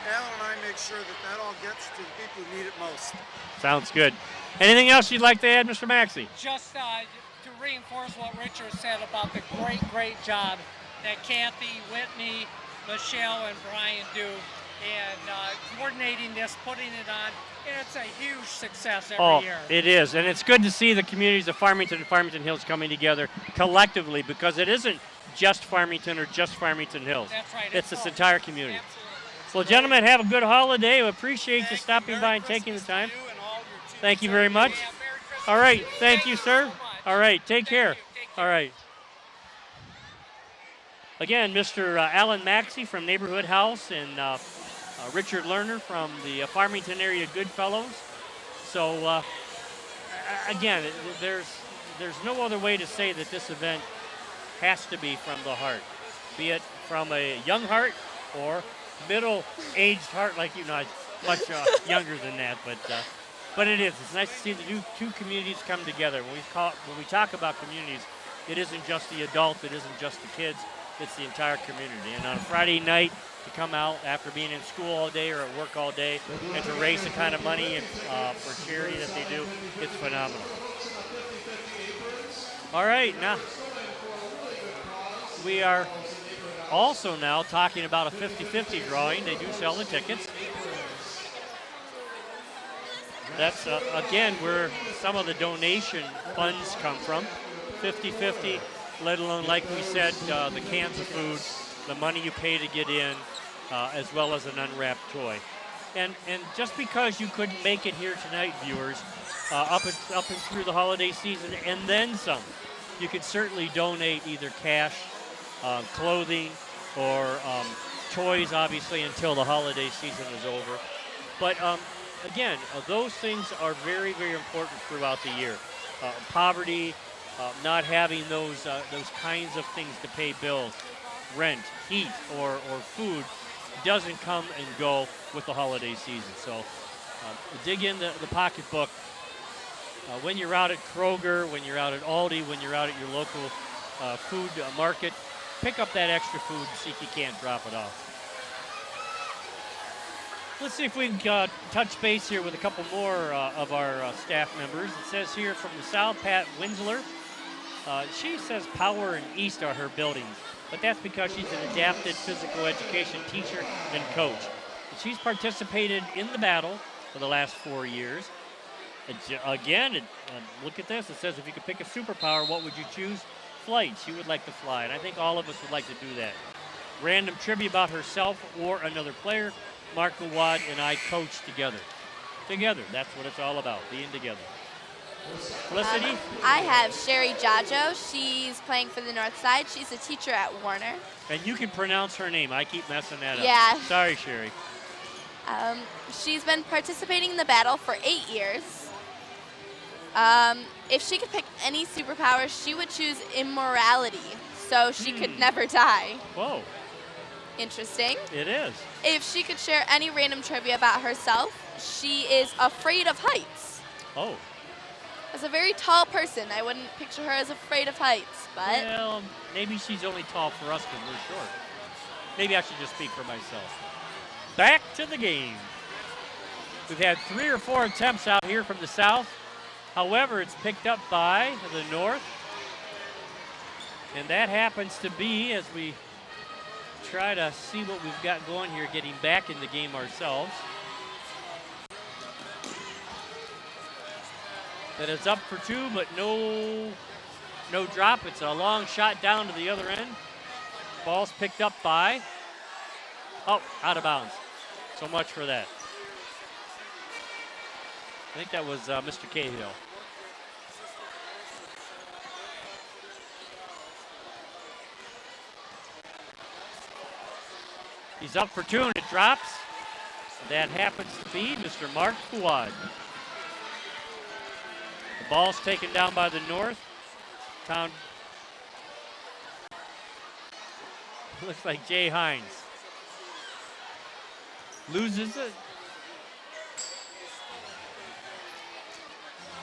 Alan and I make sure that all gets to the people who need it most. Sounds good. Anything else you'd like to add, Mr. Maxey? Just to reinforce what Richard said about the great job that Kathy, Whitney, Michelle, and Brian do in coordinating this, putting it on. It's a huge success every year. It is, and it's good to see the communities of Farmington and Farmington Hills coming together collectively, because it isn't just Farmington or just Farmington Hills. That's right. It's this both. entire community. Absolutely. Well, gentlemen, have a good holiday. We appreciate you Thank stopping Merry by and taking the Christmas to time. you and all your teams. Thank you very much. Yeah, Merry Christmas. All right, to you. thank you, sir. so much. All right, take care. you. Take care. All right. Again, Mr. Alan Maxey from Neighborhood House and Richard Lerner from the Farmington Area Goodfellows. So, again, there's no other way to say that this event has to be from the heart, be it from a young heart or middle-aged heart like you, not much younger than that, but it is. It's nice to see the two communities come together. When we talk about communities, it isn't just the adults, it isn't just the kids, it's the entire community. And on a Friday night, to come out after being in school all day or at work all day and to raise the kind of money for charity that they do, it's phenomenal. All right, now we are also now talking about a 50-50 drawing. They do sell the tickets. That's, again, where some of the donation funds come from. 50-50, let alone, like we said, the cans of food, the money you pay to get in, as well as an unwrapped toy. And just because you couldn't make it here tonight, viewers, up and through the holiday season and then some, you could certainly donate either cash, clothing, or toys, obviously, until the holiday season is over. But again, those things are very, very important throughout the year. Poverty, not having those kinds of things to pay bills, rent, heat, or food doesn't come and go with the holiday season. So dig in the pocketbook. When you're out at Kroger, when you're out at Aldi, when you're out at your local food market, pick up that extra food and see if you can't drop it off. Let's see if we can touch base here with a couple more of our staff members. It says here from the South, Pat Winsler. She says Power and East are her buildings, but that's because she's an adapted physical education teacher and coach. She's participated in the battle for the last 4 years. Again, look at this. It says if you could pick a superpower, what would you choose? Flight. She would like to fly, and I think all of us would like to do that. Random trivia about herself or another player. Mark Gawad and I coach together. Together. That's what it's all about, being together. Felicity? I have Sherry Jajo. She's playing for the North Side. She's a teacher at Warner. And you can pronounce her name. I keep messing that up. Yeah. Sorry, Sherry. She's been participating in the battle for 8 years. If she could pick any superpower, she would choose immorality, so she could never die. Whoa. Interesting. It is. If she could share any random trivia about herself, she is afraid of heights. Oh. As a very tall person, I wouldn't picture her as afraid of heights, but Well, maybe she's only tall for us because we're short. Maybe I should just speak for myself. Back to the game. We've had 3 or 4 attempts out here from the south. However, it's picked up by the north. And that happens to be, as we try to see what we've got going here, getting back in the game ourselves. That is up for 2, but no drop. It's a long shot down to the other end. Ball's picked up by, out of bounds. So much for that. I think that was Mr. Cahill. He's up for 2 and it drops. That happens to be Mr. Mark Fuad. The ball's taken down by the north. Town. Looks like Jay Hines loses it.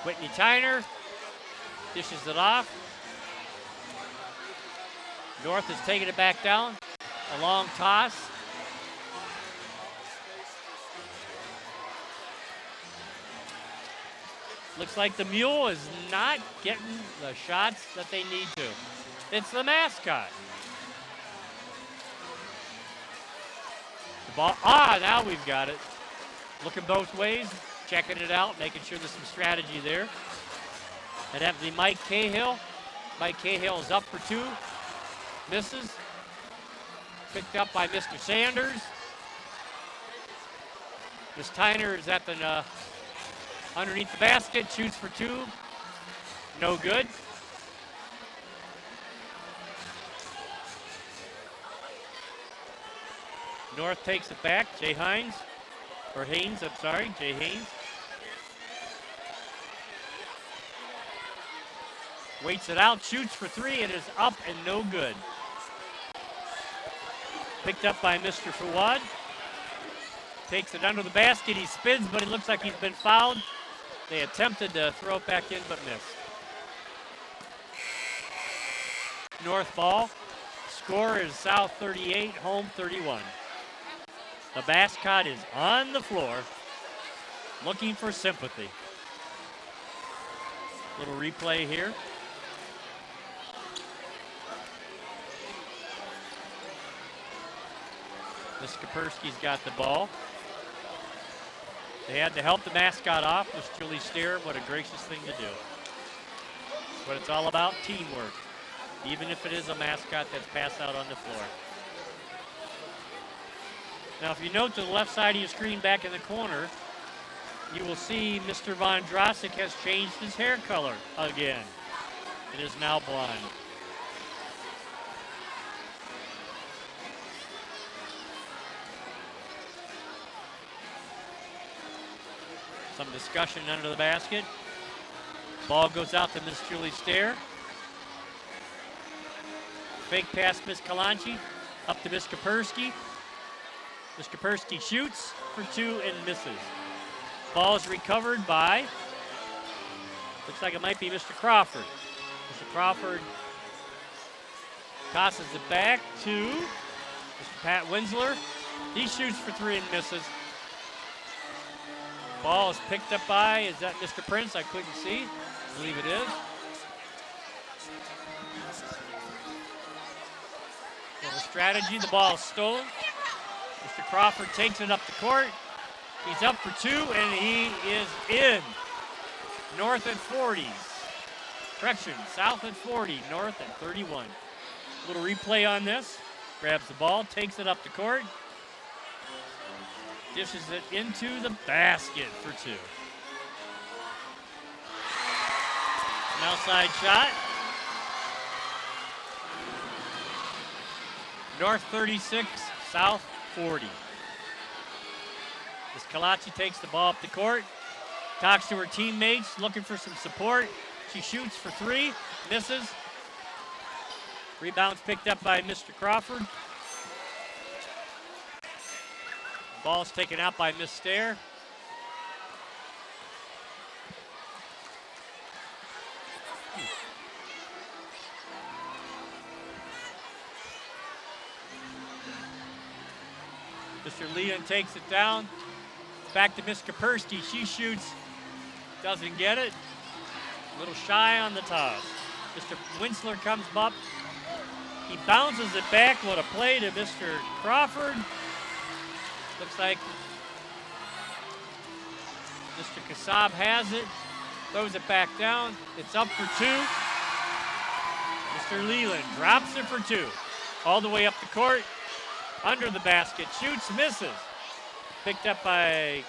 Whitney Tyner dishes it off. North is taking it back down. A long toss. Looks like the Mule is not getting the shots that they need to. It's the mascot. The ball, now we've got it. Looking both ways, checking it out, making sure there's some strategy there. And have the Mike Cahill. Mike Cahill is up for 2. Misses. Picked up by Mr. Sanders. Miss Tyner is at the underneath the basket, shoots for 2. No good. North takes it back. Jay Haynes. Jay Haynes. Waits it out, shoots for 3, and is up and no good. Picked up by Mr. Fawad. Takes it under the basket, he spins, but it looks like he's been fouled. They attempted to throw it back in, but missed. North ball. Score is South 38, home 31. The mascot is on the floor, looking for sympathy. Little replay here. Miss Kapersky's got the ball. They had to help the mascot off. Miss Julie Steer, what a gracious thing to do. That's what it's all about, teamwork. Even if it is a mascot that's passed out on the floor. Now, if you note to the left side of your screen back in the corner, you will see Mr. Von Drossik has changed his hair color again. It is now blonde. Some discussion under the basket. Ball goes out to Miss Julie Stair. Fake pass, Miss Kalanchi. Up to Miss Kapersky. Miss Kapersky shoots for 2 and misses. Ball is recovered by, looks like it might be Mr. Crawford. Mr. Crawford tosses it back to Mr. Pat Winsler. He shoots for 3 and misses. Ball is picked up by, is that Mr. Prince? I couldn't see. I believe it is. Little strategy, the ball is stolen. Mr. Crawford takes it up the court. He's up for 2, and he is in. North at 40. Correction, south at 40, north at 31. Little replay on this. Grabs the ball, takes it up the court. Dishes it into the basket for 2. An outside shot. North 36, south 40. As Kalachi takes the ball up the court, talks to her teammates, looking for some support. She shoots for 3, misses. Rebound's picked up by Mr. Crawford. Ball's taken out by Miss Stair. Mr. Leon takes it down. Back to Miss Kapersky. She shoots. Doesn't get it. A little shy on the toss. Mr. Winsler comes up. He bounces it back. What a play to Mr. Crawford. Looks like Mr. Kassab has it. Throws it back down. It's up for 2. Mr. Leland drops it for 2. All the way up the court. Under the basket. Shoots, misses. Picked up by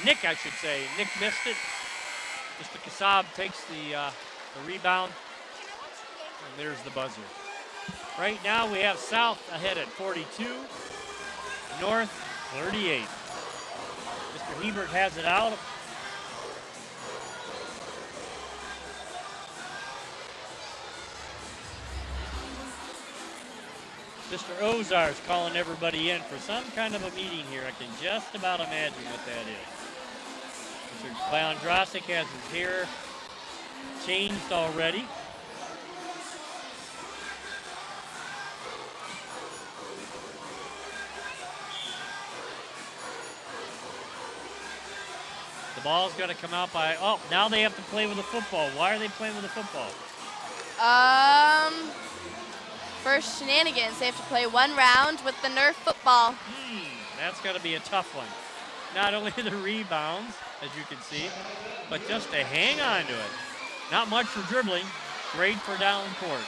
Nick, I should say. Nick missed it. Mr. Kassab takes the rebound. And there's the buzzer. Right now we have South ahead at 42. North 38. Mr. Hebert has it out. Mr. Ozar's calling everybody in for some kind of a meeting here. I can just about imagine what that is. Mr. Bondrasic has his hair changed already. The ball's going to come out by, oh, now they have to play with the football. Why are they playing with the football? First shenanigans. They have to play 1 round with the Nerf football. That's got to be a tough one. Not only the rebounds, as you can see, but just to hang on to it. Not much for dribbling, great for down court.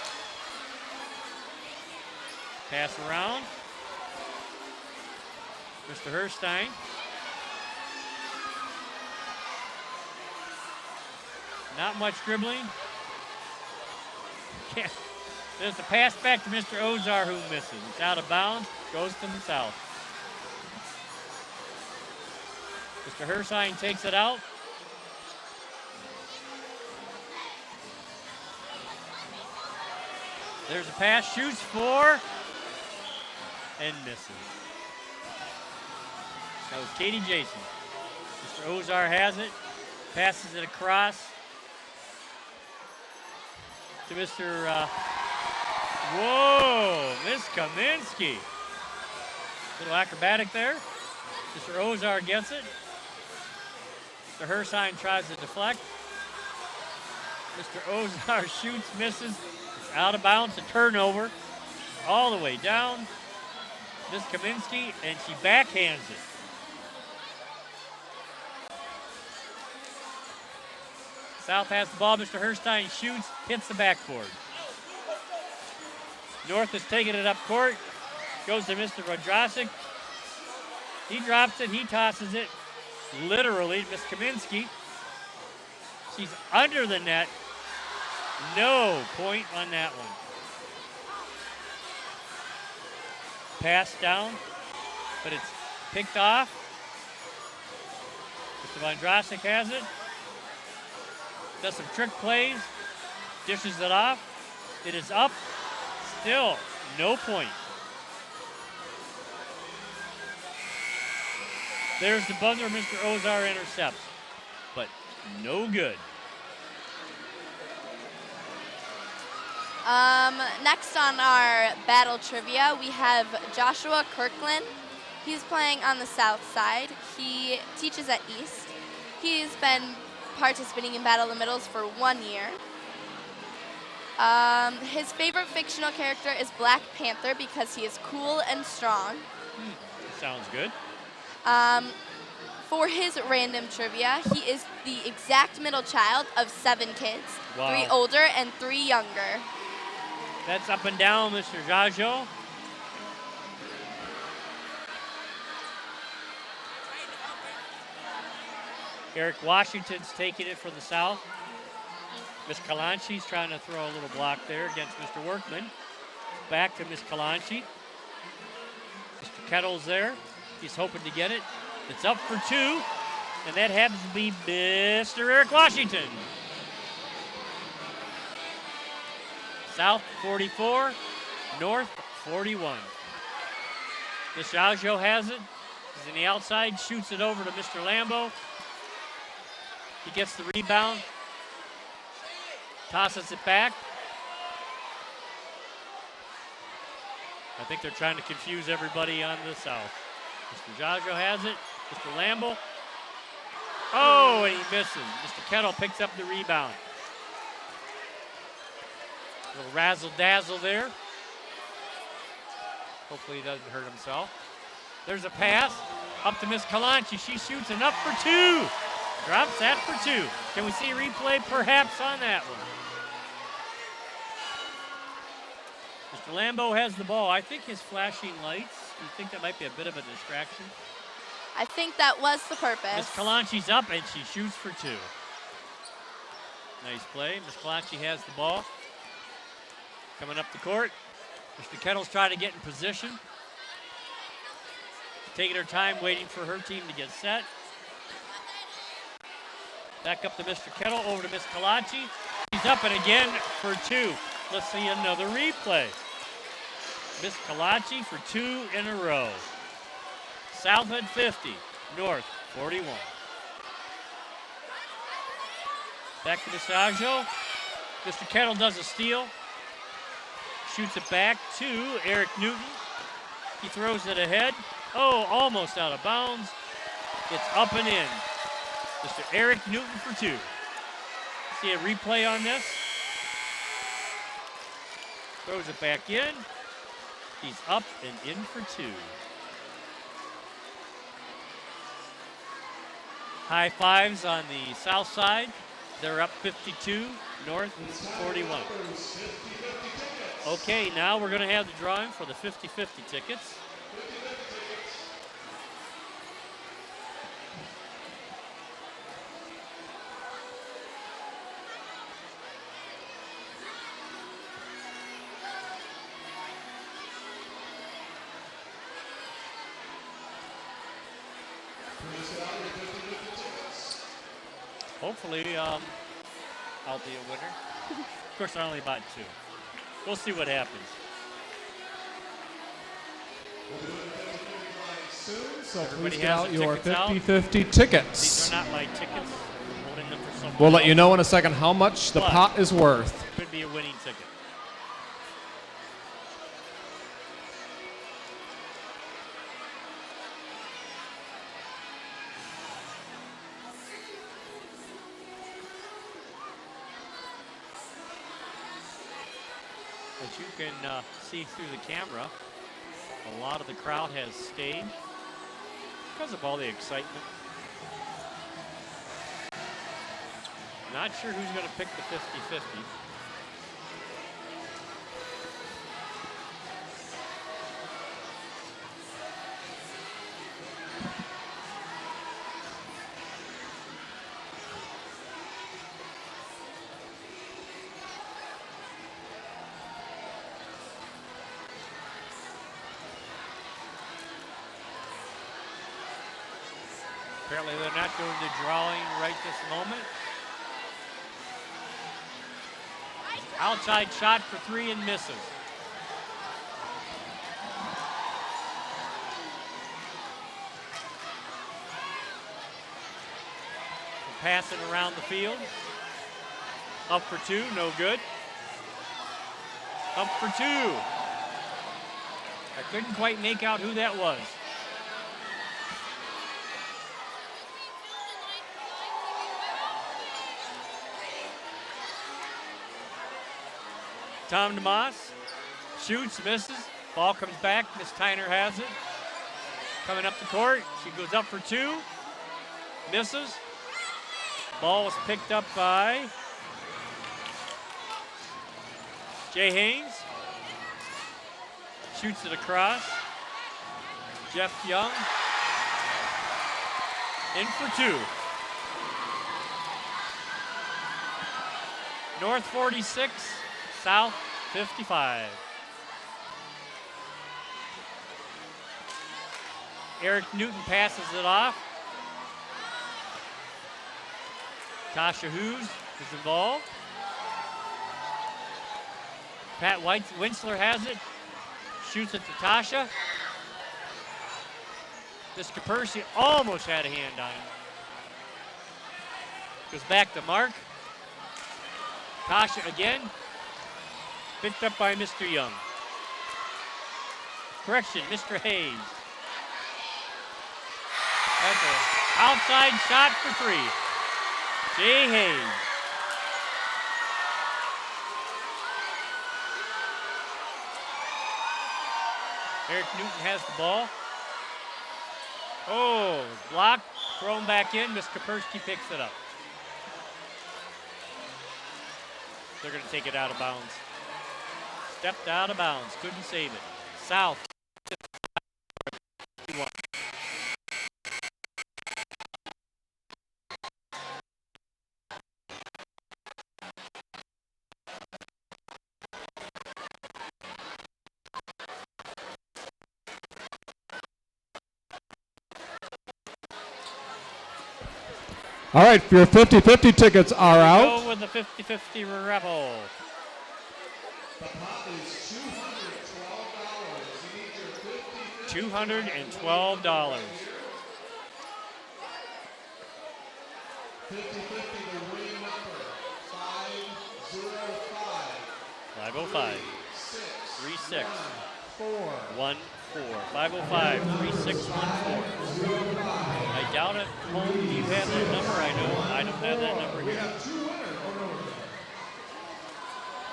Pass around. Mr. Herstein. Not much dribbling. There's a pass back to Mr. Ozar who misses. It's out of bounds, goes to the south. Mr. Herstein takes it out. There's a pass, shoots for, and misses. That was Katie Jason. Mr. Ozar has it, passes it across to Mr. Whoa, Miss Kaminsky. Little acrobatic there. Mr. Ozar gets it. Mr. Herstein tries to deflect. Mr. Ozar shoots, misses. It's out of bounds, a turnover. All the way down. Miss Kaminsky, and she backhands it. South has the ball. Mr. Herstein shoots, hits the backboard. North is taking it up court. Goes to Mr. Rodrasic. He drops it. He tosses it. Literally, Miss Kaminsky. She's under the net. No point on that one. Pass down, but it's picked off. Mr. Vondrasic has it. Does some trick plays. Dishes it off. It is up. Still no point. There's the buzzer. Mr. Ozar intercepts, but no good. Next on our battle trivia, we have Joshua Kirkland. He's playing on the south side. He teaches at East. He's been participating in Battle of the Middles for 1 year. His favorite fictional character is Black Panther because he is cool and strong. Sounds good. For his random trivia, he is the exact middle child of 7 kids, Wow. 3 older and 3 younger. That's up and down, Mr. Jajo. Eric Washington's taking it for the South. Miss Kalanchi's trying to throw a little block there against Mr. Workman. Back to Miss Kalanchi. Mr. Kettle's there. He's hoping to get it. It's up for 2, and that happens to be Mr. Eric Washington. South 44, North 41. Miss Jajo has it. He's in the outside, shoots it over to Mr. Lambo. He gets the rebound, tosses it back. I think they're trying to confuse everybody on the South. Mr. Jajo has it. Mr. Lambo. Oh, and he misses. Mr. Kettle picks up the rebound. A little razzle-dazzle there. Hopefully he doesn't hurt himself. There's a pass up to Miss Kalanchi. She shoots and up for 2. Drops that for 2. Can we see a replay perhaps on that one? Mr. Lambo has the ball. I think his flashing lights, you think that might be a bit of a distraction? I think that was the purpose. Miss Kalanchi's up and she shoots for 2. Nice play. Miss Kalanchi has the ball. Coming up the court. Mr. Kettle's trying to get in position. Taking her time, waiting for her team to get set. Back up to Mr. Kettle, over to Miss Kalanchi. She's up and again for 2. Let's see another replay. Miss Kalanchi for 2 in a row. South at 50, North 41. Back to Miss Jajo. Mr. Kettle does a steal. Shoots it back to Eric Newton. He throws it ahead. Oh, almost out of bounds. It's up and in. Mr. Eric Newton for 2. See a replay on this. Throws it back in. He's up and in for 2. High fives on the south side. They're up 52, North 41. Okay, now we're going to have the drawing for the 50-50 tickets. Hopefully, I'll be a winner. Of course, I only bought 2. We'll see what happens. So Everybody please has get out their your tickets out. 50-50 tickets. These are not my tickets. I'm holding them for someone We'll let you else. know in a second how much the But- pot is worth. Could be a winning ticket. As you can see through the camera, a lot of the crowd has stayed because of all the excitement. Not sure who's going to pick the 50-50. Apparently they're not doing the drawing right this moment. Outside shot for 3 and misses. Passing around the field. Up for 2, no good. Up for 2. I couldn't quite make out who that was. Tom DeMoss shoots, misses. Ball comes back. Miss Tyner has it. Coming up the court. She goes up for 2. Misses. Ball was picked up by Jay Haynes. Shoots it across. Jeff Young. In for two. North 46, South 55. Eric Newton passes it off. Tasha Hughes is involved. Pat Winsler has it. Shoots it to Tasha. This Kapersi almost had a hand on it. Goes back to Mark. Tasha again. Picked up by Mr. Young. Correction, Mr. Hayes. That's an outside shot for three. Jay Hayes. Eric Newton has the ball. Oh, blocked, thrown back in. Miss Kapersky picks it up. They're going to take it out of bounds. Stepped out of bounds, couldn't save it. South. All right, your 50-50 tickets are out. Go with the 50-50 raffle. $212. 505 36 14 505 3614. I doubt it. Home, do you have that number? I know I don't have that number here.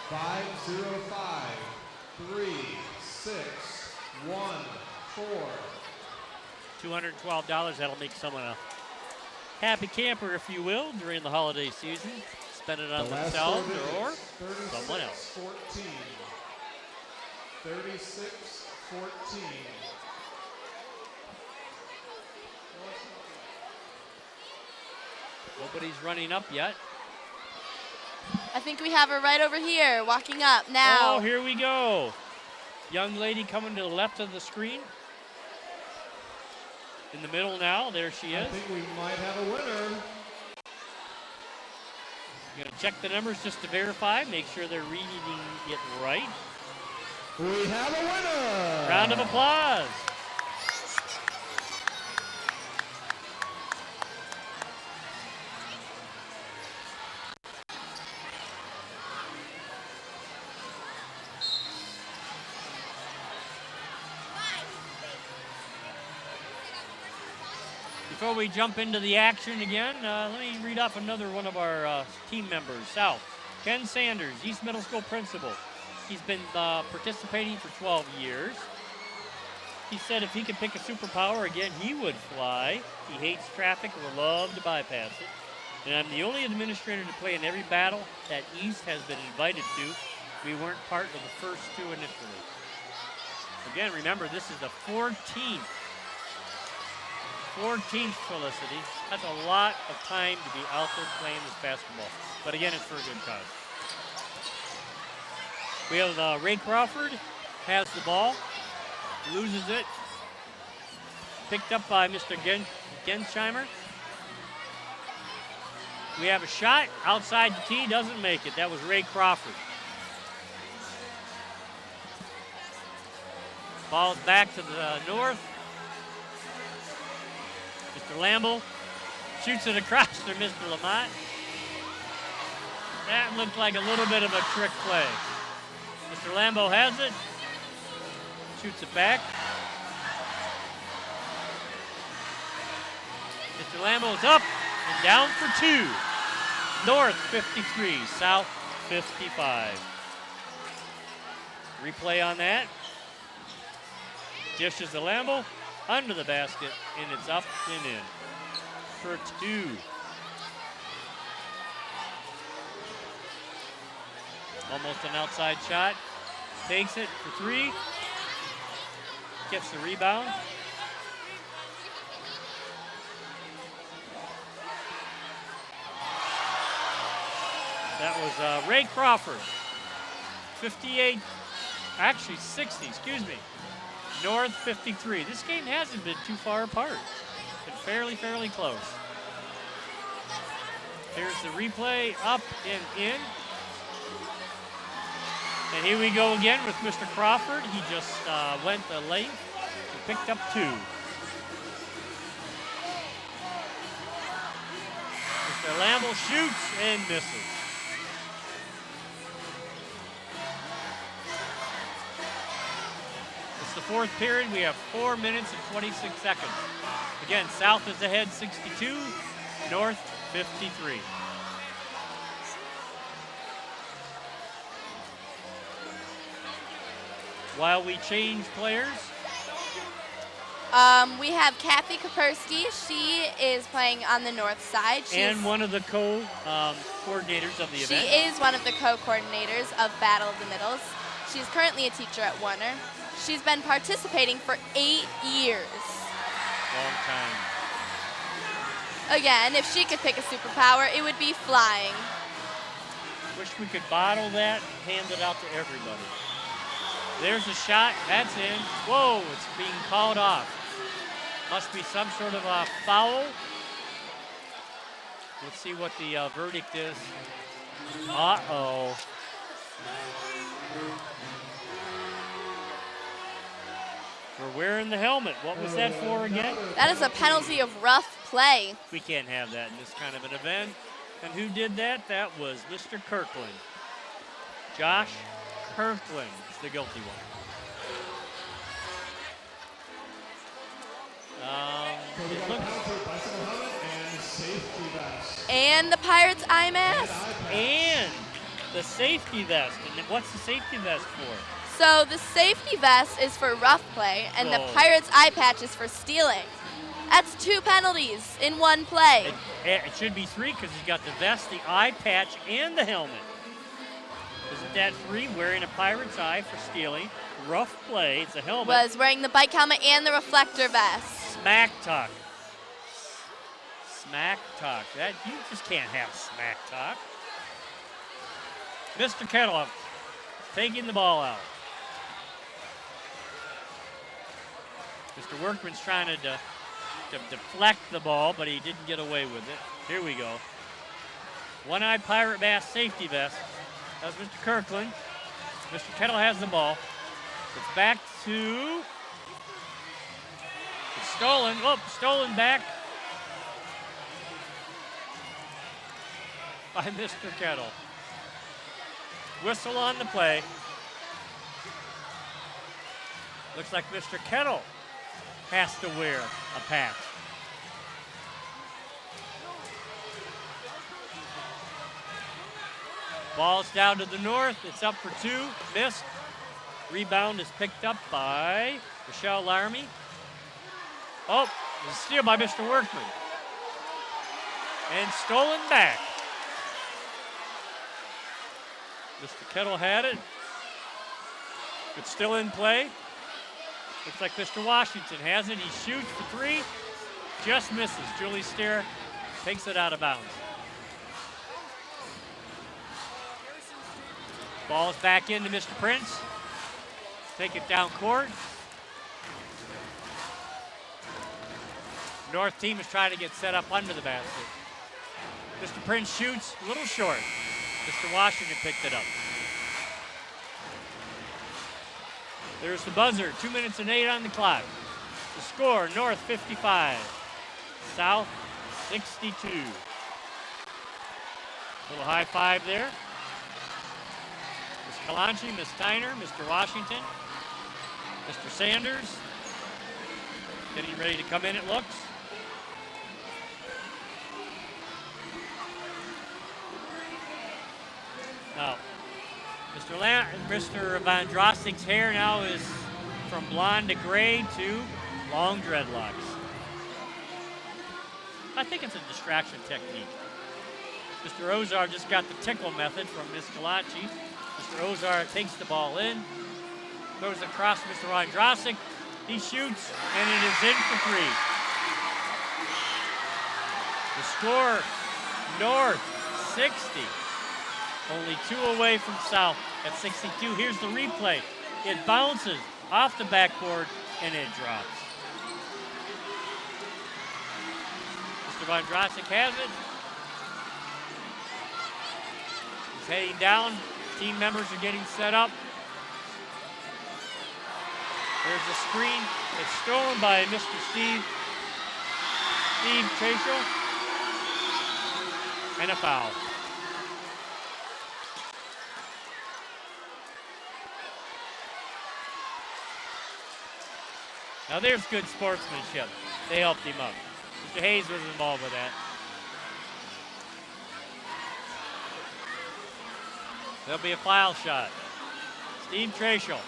505 3614. $212. That'll make someone a happy camper, if you will, during the holiday season. Spend it on themselves or someone else. 3614. Nobody's running up yet. I think we have her right over here, walking up now. Oh, here we go. Young lady coming to the left of the screen. In the middle now, there she is. I think we might have a winner. Gonna check the numbers just to verify, make sure they're reading it right. We have a winner. Round of applause. Before we jump into the action again, let me read off another one of our team members. South, Ken Sanders, East Middle School principal. He's been participating for 12 years. He said if he could pick a superpower again, he would fly. He hates traffic and would love to bypass it. And I'm the only administrator to play in every battle that East has been invited to. We weren't part of the first two initially. Again, remember, this is the 14th Felicity. That's a lot of time to be out there playing this basketball. But again, it's for a good cause. We have Ray Crawford has the ball, loses it. Picked up by Mr. Gensheimer. We have a shot outside the tee, doesn't make it. That was Ray Crawford. Ball's back to the north. Mr. Lamble shoots it across to Mr. Lamont. That looked like a little bit of a trick play. Mr. Lambo has it. Shoots it back. Mr. Lambo's up and down for two. North 53, South 55. Replay on that. Dishes the Lambo under the basket, and it's up and in. for 2. Almost an outside shot. Takes it for 3. Gets the rebound. That was Ray Crawford. 58, actually 60, excuse me. North 53. This game hasn't been too far apart. It's been fairly close. Here's the replay, up and in. And here we go again with Mr. Crawford. He just went the length and picked up 2. Mr. Lamble shoots and misses. It's the 4th period. We have 4 minutes and 26 seconds. Again, South is ahead 62, North 53. While we change players. We have Kathy Kapersky. She is playing on the north side. And one of the co-coordinators of the event. She is one of the co-coordinators of Battle of the Middles. She's currently a teacher at Warner. She's been participating for 8 years. Long time. Again, if she could pick a superpower, it would be flying. Wish we could bottle that, hand it out to everybody. There's a shot, that's in. Whoa, it's being called off. Must be some sort of a foul. Let's see what the verdict is. Uh-oh. We're wearing the helmet. What was that for again? That is a penalty of rough play. We can't have that in this kind of an event. And who did that? That was Mr. Kirkland. Josh Kirkland is the guilty one. It looks, And the Pirates eye mask. and the safety vest. And what's the safety vest for? So the safety vest is for rough play, and the Oh. Pirates eye patch is for stealing. That's 2 penalties in one play. It should be 3 because he's got the vest, the eye patch, and the helmet. Isn't that 3? Wearing a Pirate's eye for stealing. Rough play. It's a helmet. Was wearing the bike helmet and the reflector vest. Smack talk. Smack talk. That you just can't have smack talk. Mr. Kettle taking the ball out. Mr. Workman's trying to deflect the ball, but he didn't get away with it. Here we go. One-eyed Pirate Bass safety vest. That's Mr. Kirkland. Mr. Kettle has the ball. It's back to... It's stolen. Oh, stolen back by Mr. Kettle. Whistle on the play. Looks like Mr. Kettle has to wear a patch. Ball's down to the north. It's up for 2. Missed. Rebound is picked up by Michelle Laramie. Oh, it's a steal by Mr. Workman. And stolen back. Mr. Kettle had it. It's still in play. Looks like Mr. Washington has it. He shoots for 3. Just misses. Julie Stair takes it out of bounds. Ball's back into Mr. Prince. Take it down court. North team is trying to get set up under the basket. Mr. Prince shoots a little short. Mr. Washington picked it up. There's the buzzer, 2 minutes and 8 on the clock. The score, North 55, South 62. Little high five there. Ms. Kalanchi, Ms. Steiner, Mr. Washington, Mr. Sanders. Getting ready to come in, it looks. Now, Mr. Von Drostig's hair now is from blonde to gray to long dreadlocks. I think it's a distraction technique. Mr. Ozar just got the tickle method from Miss Kalachi. Mr. Ozar takes the ball in, throws it across to Mr. Vondrasek. He shoots, and it is in for three. The score, North 60. Only 2 away from South at 62. Here's the replay. It bounces off the backboard, and it drops. Mr. Vondrasek has it. He's heading down. Team members are getting set up. There's a screen. It's stolen by Mr. Steve Trachel. And a foul. Now there's good sportsmanship. They helped him up. Mr. Hayes was involved with that. There'll be a foul shot. Steve Trachel.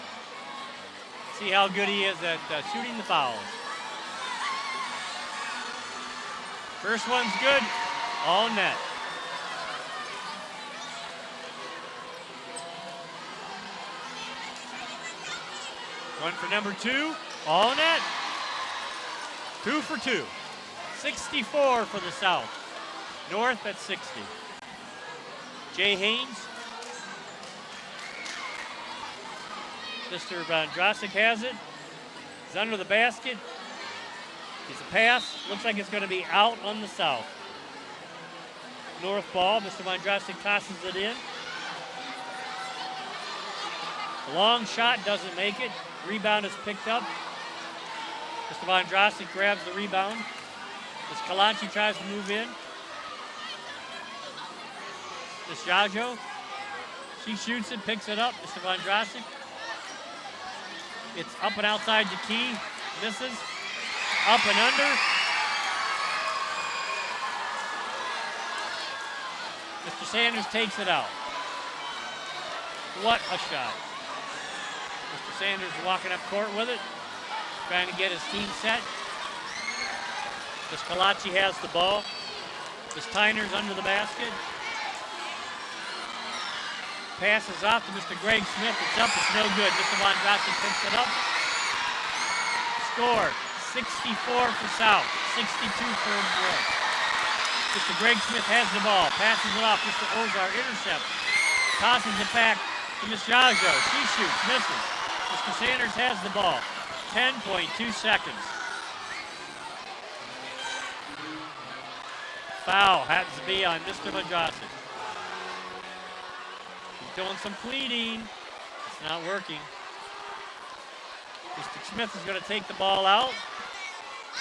See how good he is at shooting the fouls. First one's good. All net. One for number 2. All net. 2 for 2. 64 for the South. North at 60. Jay Haynes. Mr. Vondrasek has it. He's under the basket. It's a pass. Looks like it's going to be out on the South. North ball. Mr. Vondrasek tosses it in. The long shot doesn't make it. Rebound is picked up. Mr. Vondrasek grabs the rebound. Miss Kalachi tries to move in. Miss Jajo. She shoots it, picks it up. Mr. Vondrasek. It's up and outside the key. Misses. Up and under. Mr. Sanders takes it out. What a shot. Mr. Sanders walking up court with it, trying to get his team set. Miss Kalachi has the ball. Miss Tyner's under the basket. Passes off to Mr. Greg Smith. It's up, it's no good. Mr. Vondrasek picks it up. Score, 64 for South, 62 for North. Mr. Greg Smith has the ball, passes it off. Mr. Ozar intercepts, tosses it back to Miss Jajo. She shoots, misses. Mr. Sanders has the ball, 10.2 seconds. Foul happens to be on Mr. Vondrasek. Doing some pleading. It's not working. Mr. Smith is going to take the ball out.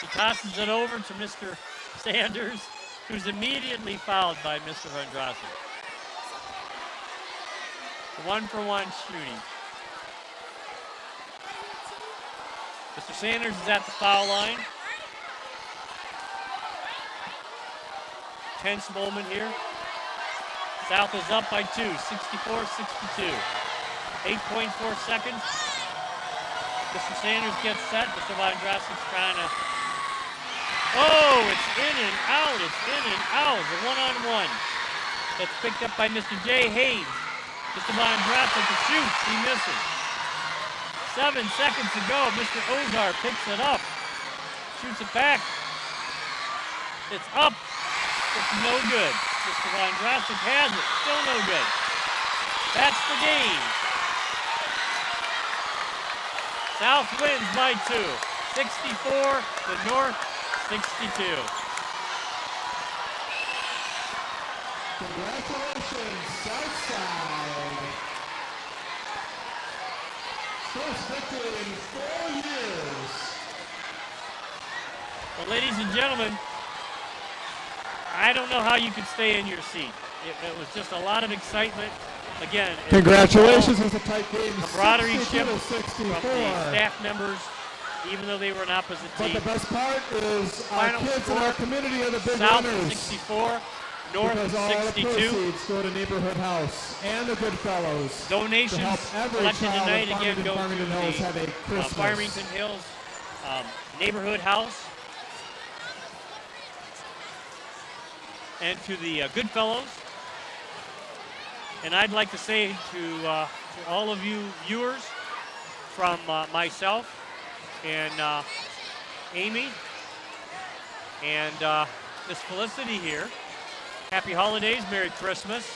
He tosses it over to Mr. Sanders, who's immediately fouled by Mr. Vondrasek. 1-for-1 shooting. Mr. Sanders is at the foul line. Tense moment here. South is up by 2, 64-62. 8.4 seconds. Mr. Sanders gets set. Mr. Vondrasek's trying to... Oh, it's in and out. It's in and out. The one-on-one. That's picked up by Mr. Jay Haynes. Mr. Vondrasek shoots. He misses. 7 seconds to go. Mr. Ozar picks it up. Shoots it back. It's up. It's no good. Mr. Vondrasek has it. Still no good. That's the game. South wins by 2. 64 to North 62. Congratulations, Southside. First victory in 4 years. Well, ladies and gentlemen, I don't know how you could stay in your seat. It was just a lot of excitement. Again, Congratulations, it was a tight game. Camaraderie 62 to from 64. the staff members, even though they were an opposite But team. the best part is our Final kids in our community are the big South winners. 64, North Because all the 62. proceeds go to Neighborhood House and the Good Fellows. Donations to help every collected child tonight in again go to Farmington Hills have a the Christmas. Farmington Hills Neighborhood House. and to the Goodfellows. And I'd like to say to all of you viewers, from myself and Amy and Miss Felicity here, happy holidays, Merry Christmas.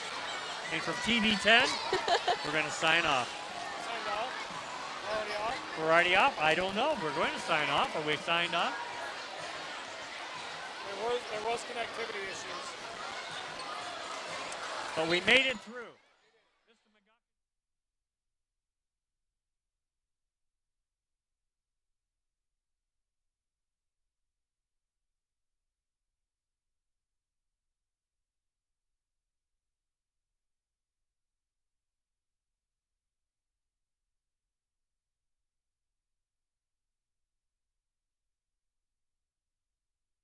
And from TV10, we're going to sign off. Signed off? Already off? We're already off? I don't know. We're going to sign off. Are we signed off? There was connectivity issues. But we made it through.